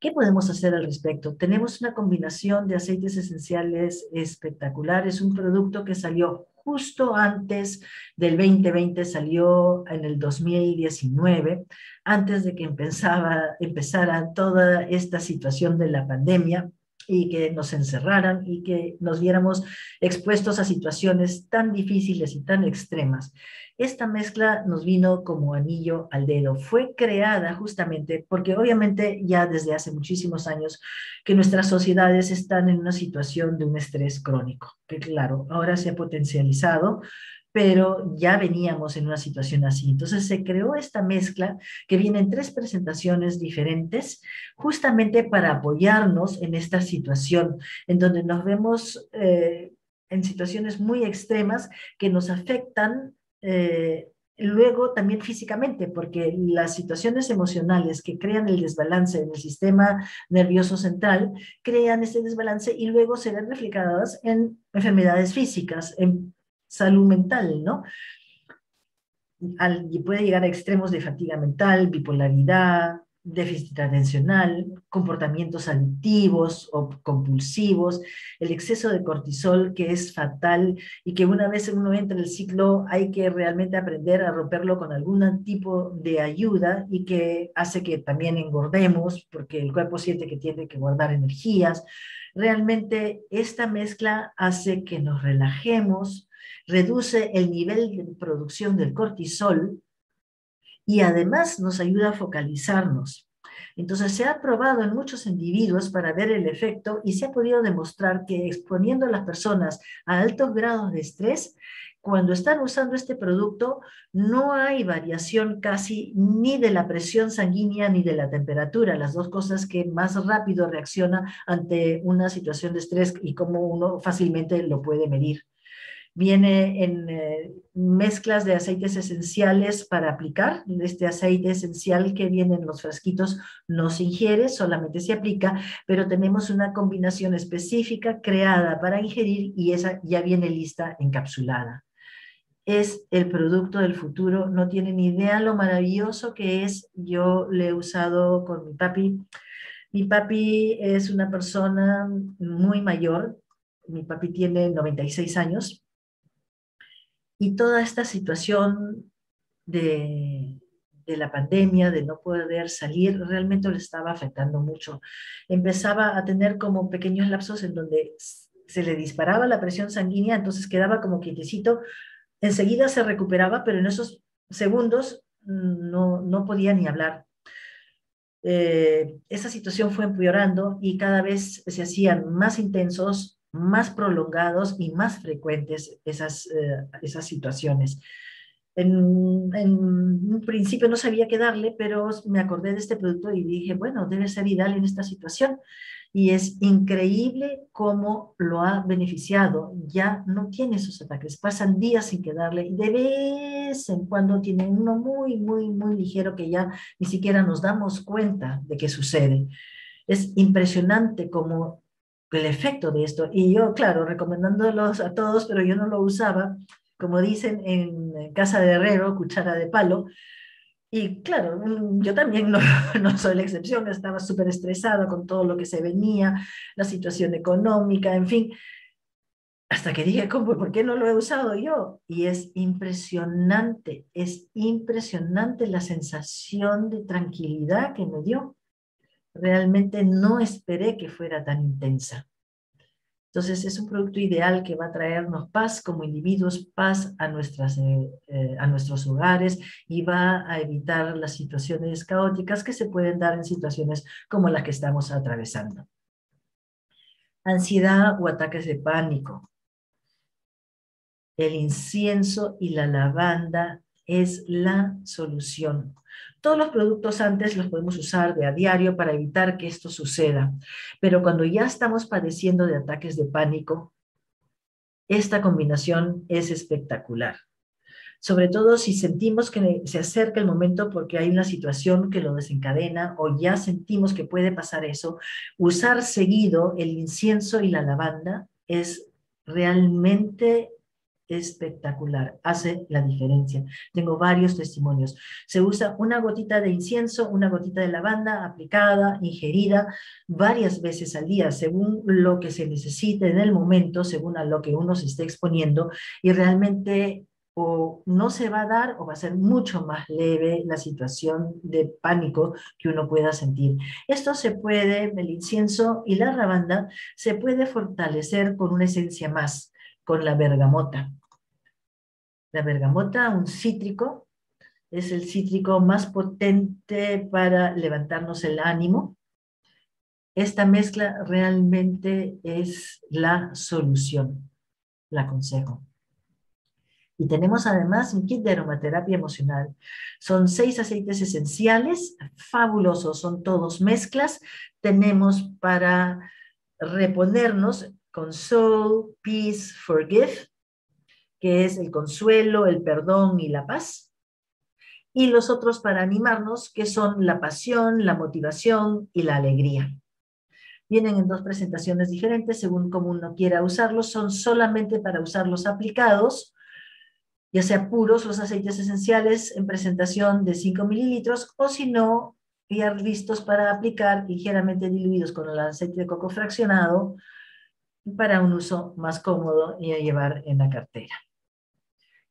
[SPEAKER 1] ¿Qué podemos hacer al respecto? Tenemos una combinación de aceites esenciales espectacular. Es un producto que salió justo antes del 2020, salió en el 2019, antes de que empezara toda esta situación de la pandemia y que nos encerraran y que nos viéramos expuestos a situaciones tan difíciles y tan extremas. Esta mezcla nos vino como anillo al dedo. Fue creada justamente porque obviamente ya desde hace muchísimos años que nuestras sociedades están en una situación de un estrés crónico, que claro, ahora se ha potencializado, pero ya veníamos en una situación así. Entonces se creó esta mezcla que viene en 3 presentaciones diferentes, justamente para apoyarnos en esta situación, en donde nos vemos en situaciones muy extremas que nos afectan luego también físicamente, porque las situaciones emocionales que crean el desbalance en el sistema nervioso central, crean ese desbalance y luego se ven reflejadas en enfermedades físicas, en salud mental, ¿no? Y puede llegar a extremos de fatiga mental, bipolaridad, déficit atencional, comportamientos adictivos o compulsivos, el exceso de cortisol que es fatal y que una vez uno entra en el ciclo hay que realmente aprender a romperlo con algún tipo de ayuda y que hace que también engordemos porque el cuerpo siente que tiene que guardar energías. Realmente esta mezcla hace que nos relajemos, reduce el nivel de producción del cortisol y además nos ayuda a focalizarnos. Entonces se ha probado en muchos individuos para ver el efecto y se ha podido demostrar que exponiendo a las personas a altos grados de estrés, cuando están usando este producto, no hay variación casi ni de la presión sanguínea ni de la temperatura, las dos cosas que más rápido reacciona ante una situación de estrés y cómo uno fácilmente lo puede medir. Viene en mezclas de aceites esenciales para aplicar. Este aceite esencial que viene en los frasquitos no se ingiere, solamente se aplica, pero tenemos una combinación específica creada para ingerir y esa ya viene lista encapsulada. Es el producto del futuro, no tienen idea lo maravilloso que es. Yo le he usado con mi papi. Mi papi es una persona muy mayor, mi papi tiene 96 años, y toda esta situación de la pandemia, de no poder salir, realmente le estaba afectando mucho. Empezaba a tener como pequeños lapsos en donde se le disparaba la presión sanguínea, entonces quedaba como quietecito, enseguida se recuperaba, pero en esos segundos no podía ni hablar. Esa situación fue empeorando y cada vez se hacían más intensos, más prolongados y más frecuentes esas situaciones. En un principio no sabía qué darle, pero me acordé de este producto y dije, bueno, debe ser ideal en esta situación. Y es increíble cómo lo ha beneficiado. Ya no tiene esos ataques, pasan días sin que darle. Y de vez en cuando tiene uno muy, muy, muy ligero que ya ni siquiera nos damos cuenta de que sucede. Es impresionante como el efecto de esto. Y yo, claro, recomendándolos a todos, pero yo no lo usaba, como dicen en casa de herrero, cuchara de palo. Y claro, yo también no, no soy la excepción, estaba súper estresada con todo lo que se venía, la situación económica, en fin, hasta que dije, ¿cómo? ¿Por qué no lo he usado yo? Y es impresionante la sensación de tranquilidad que me dio. Realmente no esperé que fuera tan intensa. Entonces es un producto ideal que va a traernos paz como individuos, paz a nuestros hogares y va a evitar las situaciones caóticas que se pueden dar en situaciones como las que estamos atravesando. Ansiedad o ataques de pánico. El incienso y la lavanda es la solución. Todos los productos antes los podemos usar de a diario para evitar que esto suceda, pero cuando ya estamos padeciendo de ataques de pánico, esta combinación es espectacular. Sobre todo si sentimos que se acerca el momento porque hay una situación que lo desencadena o ya sentimos que puede pasar eso, usar seguido el incienso y la lavanda es realmente espectacular, hace la diferencia. Tengo varios testimonios. Se usa una gotita de incienso, una gotita de lavanda aplicada, ingerida varias veces al día, según lo que se necesite en el momento, según a lo que uno se esté exponiendo, y realmente o no se va a dar o va a ser mucho más leve la situación de pánico que uno pueda sentir. Esto se puede, el incienso y la lavanda, se puede fortalecer con una esencia más, con la bergamota. La bergamota, un cítrico, es el cítrico más potente para levantarnos el ánimo. Esta mezcla realmente es la solución, la aconsejo. Y tenemos además un kit de aromaterapia emocional. Son 6 aceites esenciales, fabulosos, son todos mezclas. Tenemos para reponernos Console, Peace, Forgive, que es el consuelo, el perdón y la paz. Y los otros para animarnos, que son la pasión, la motivación y la alegría. Vienen en 2 presentaciones diferentes, según como uno quiera usarlos. Son solamente para usarlos aplicados, ya sea puros los aceites esenciales en presentación de 5 mililitros, o si no, ya listos para aplicar, ligeramente diluidos con el aceite de coco fraccionado, para un uso más cómodo y a llevar en la cartera.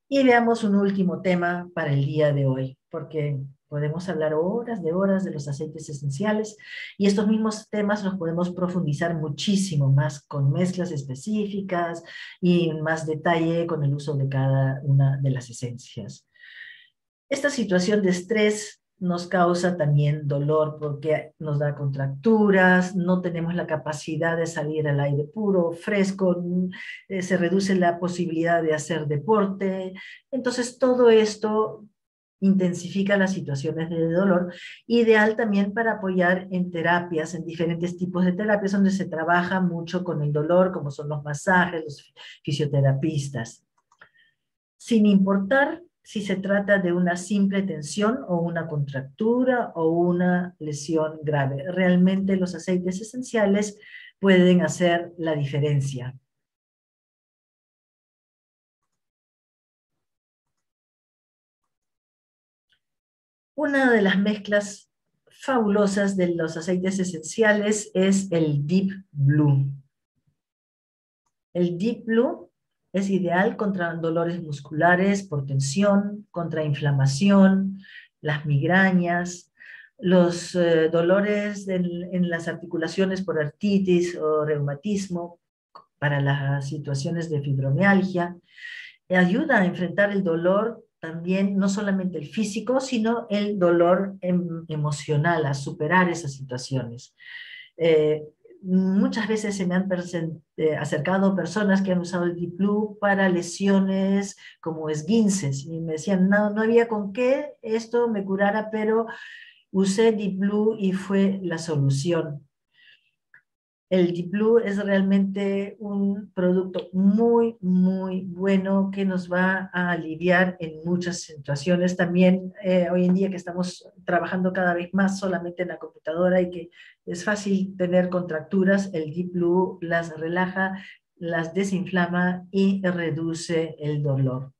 [SPEAKER 1] Y veamos un último tema para el día de hoy, porque podemos hablar horas de los aceites esenciales y estos mismos temas los podemos profundizar muchísimo más con mezclas específicas y en más detalle con el uso de cada una de las esencias. Esta situación de estrés nos causa también dolor porque nos da contracturas, no tenemos la capacidad de salir al aire puro, fresco, se reduce la posibilidad de hacer deporte. Entonces todo esto intensifica las situaciones de dolor, ideal también para apoyar en terapias, en diferentes tipos de terapias donde se trabaja mucho con el dolor, como son los masajes, los fisioterapistas. Sin importar si se trata de una simple tensión o una contractura o una lesión grave. Realmente los aceites esenciales pueden hacer la diferencia. Una de las mezclas fabulosas de los aceites esenciales es el Deep Blue. El Deep Blue es ideal contra dolores musculares por tensión, contra inflamación, las migrañas, los dolores en las articulaciones por artritis o reumatismo, para las situaciones de fibromialgia. Ayuda a enfrentar el dolor también, no solamente el físico, sino el dolor emocional, a superar esas situaciones. Eh, Muchas veces se me han acercado personas que han usado el Deep Blue para lesiones como esguinces y me decían, no, no había con qué esto me curara, pero usé Deep Blue y fue la solución. El Deep Blue es realmente un producto muy, muy bueno que nos va a aliviar en muchas situaciones. También hoy en día que estamos trabajando cada vez más solamente en la computadora y que es fácil tener contracturas, el Deep Blue las relaja, las desinflama y reduce el dolor.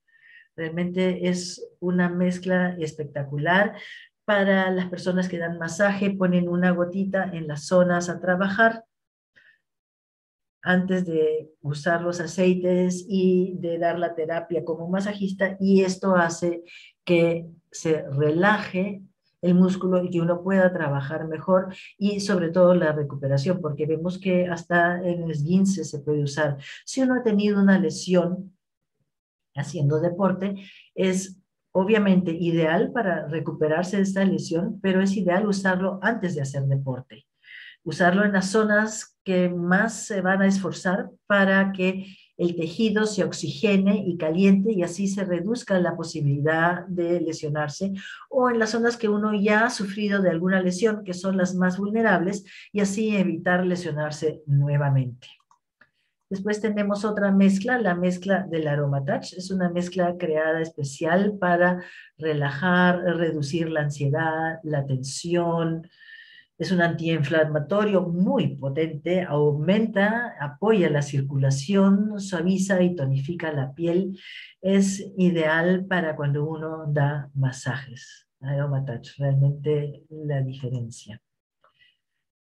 [SPEAKER 1] Realmente es una mezcla espectacular. Para las personas que dan masaje, ponen una gotita en las zonas a trabajar antes de usar los aceites y de dar la terapia como masajista, y esto hace que se relaje el músculo y que uno pueda trabajar mejor y sobre todo la recuperación, porque vemos que hasta en el esguince se puede usar. Si uno ha tenido una lesión haciendo deporte, es obviamente ideal para recuperarse de esta lesión, pero es ideal usarlo antes de hacer deporte. Usarlo en las zonas que más se van a esforzar para que el tejido se oxigene y caliente y así se reduzca la posibilidad de lesionarse, o en las zonas que uno ya ha sufrido de alguna lesión, que son las más vulnerables, y así evitar lesionarse nuevamente. Después tenemos otra mezcla, la mezcla del Aromatouch. Es una mezcla creada especial para relajar, reducir la ansiedad, la tensión. Es un antiinflamatorio muy potente, aumenta, apoya la circulación, suaviza y tonifica la piel. Es ideal para cuando uno da masajes. Aromatouch, realmente la diferencia.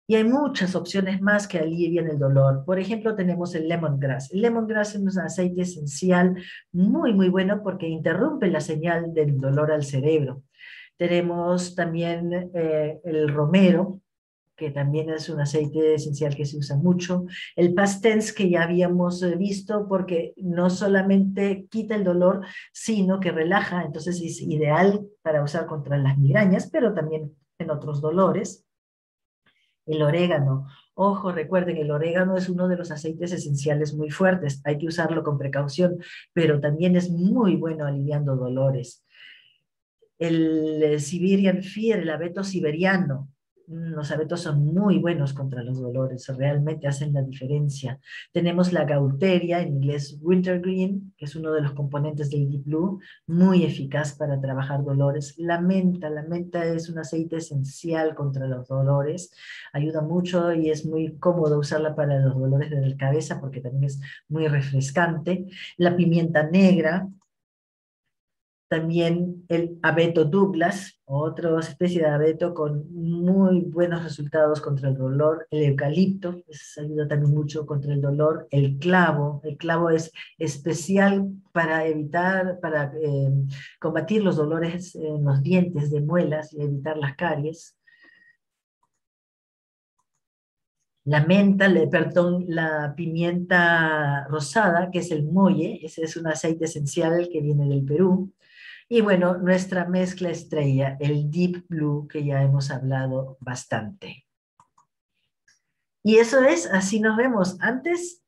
[SPEAKER 1] Y hay muchas opciones más que alivian el dolor. Por ejemplo, tenemos el lemongrass. El lemongrass es un aceite esencial muy, muy bueno porque interrumpe la señal del dolor al cerebro. Tenemos también el romero, que también es un aceite esencial que se usa mucho. El pastens, que ya habíamos visto, porque no solamente quita el dolor, sino que relaja, entonces es ideal para usar contra las migrañas, pero también en otros dolores. El orégano. Ojo, recuerden, el orégano es uno de los aceites esenciales muy fuertes. Hay que usarlo con precaución, pero también es muy bueno aliviando dolores. El Siberian Fear, el abeto siberiano. Los abetos son muy buenos contra los dolores, realmente hacen la diferencia. Tenemos la Gaulteria, en inglés wintergreen, que es uno de los componentes del Deep Blue, muy eficaz para trabajar dolores. La menta es un aceite esencial contra los dolores, ayuda mucho y es muy cómodo usarla para los dolores de la cabeza porque también es muy refrescante. La pimienta negra, También el abeto Douglas, otra especie de abeto con muy buenos resultados contra el dolor. El eucalipto, ayuda también mucho contra el dolor. El clavo es especial para evitar, para combatir los dolores en los dientes de muelas y evitar las caries. La menta, perdón, la pimienta rosada, que es el molle, ese es un aceite esencial que viene del Perú. Y bueno, nuestra mezcla estrella, el Deep Blue, que ya hemos hablado bastante. Y eso es, así nos vemos antes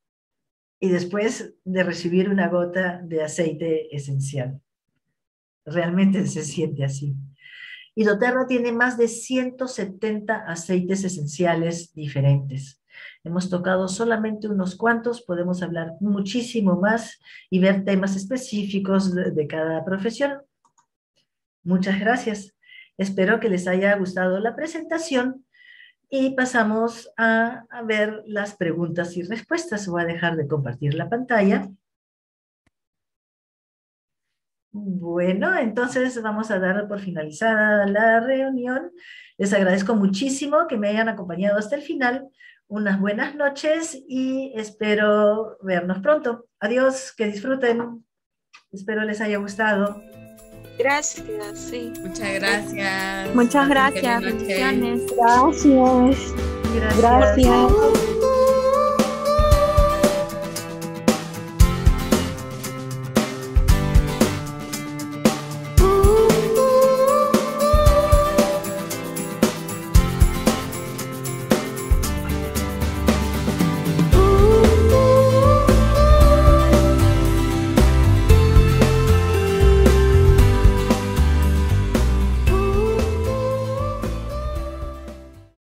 [SPEAKER 1] y después de recibir una gota de aceite esencial. Realmente se siente así. Y doTERRA tiene más de 170 aceites esenciales diferentes. Hemos tocado solamente unos cuantos, podemos hablar muchísimo más y ver temas específicos de cada profesión. Muchas gracias. Espero que les haya gustado la presentación y pasamos a ver las preguntas y respuestas. Voy a dejar de compartir la pantalla. Bueno, entonces vamos a dar por finalizada la reunión. Les agradezco muchísimo que me hayan acompañado hasta el final. Unas buenas noches y espero vernos pronto. Adiós, que disfruten. Espero les haya gustado.
[SPEAKER 2] Gracias, sí.
[SPEAKER 3] Muchas gracias.
[SPEAKER 4] Muchas gracias. Bendiciones.
[SPEAKER 5] Gracias.
[SPEAKER 1] Gracias.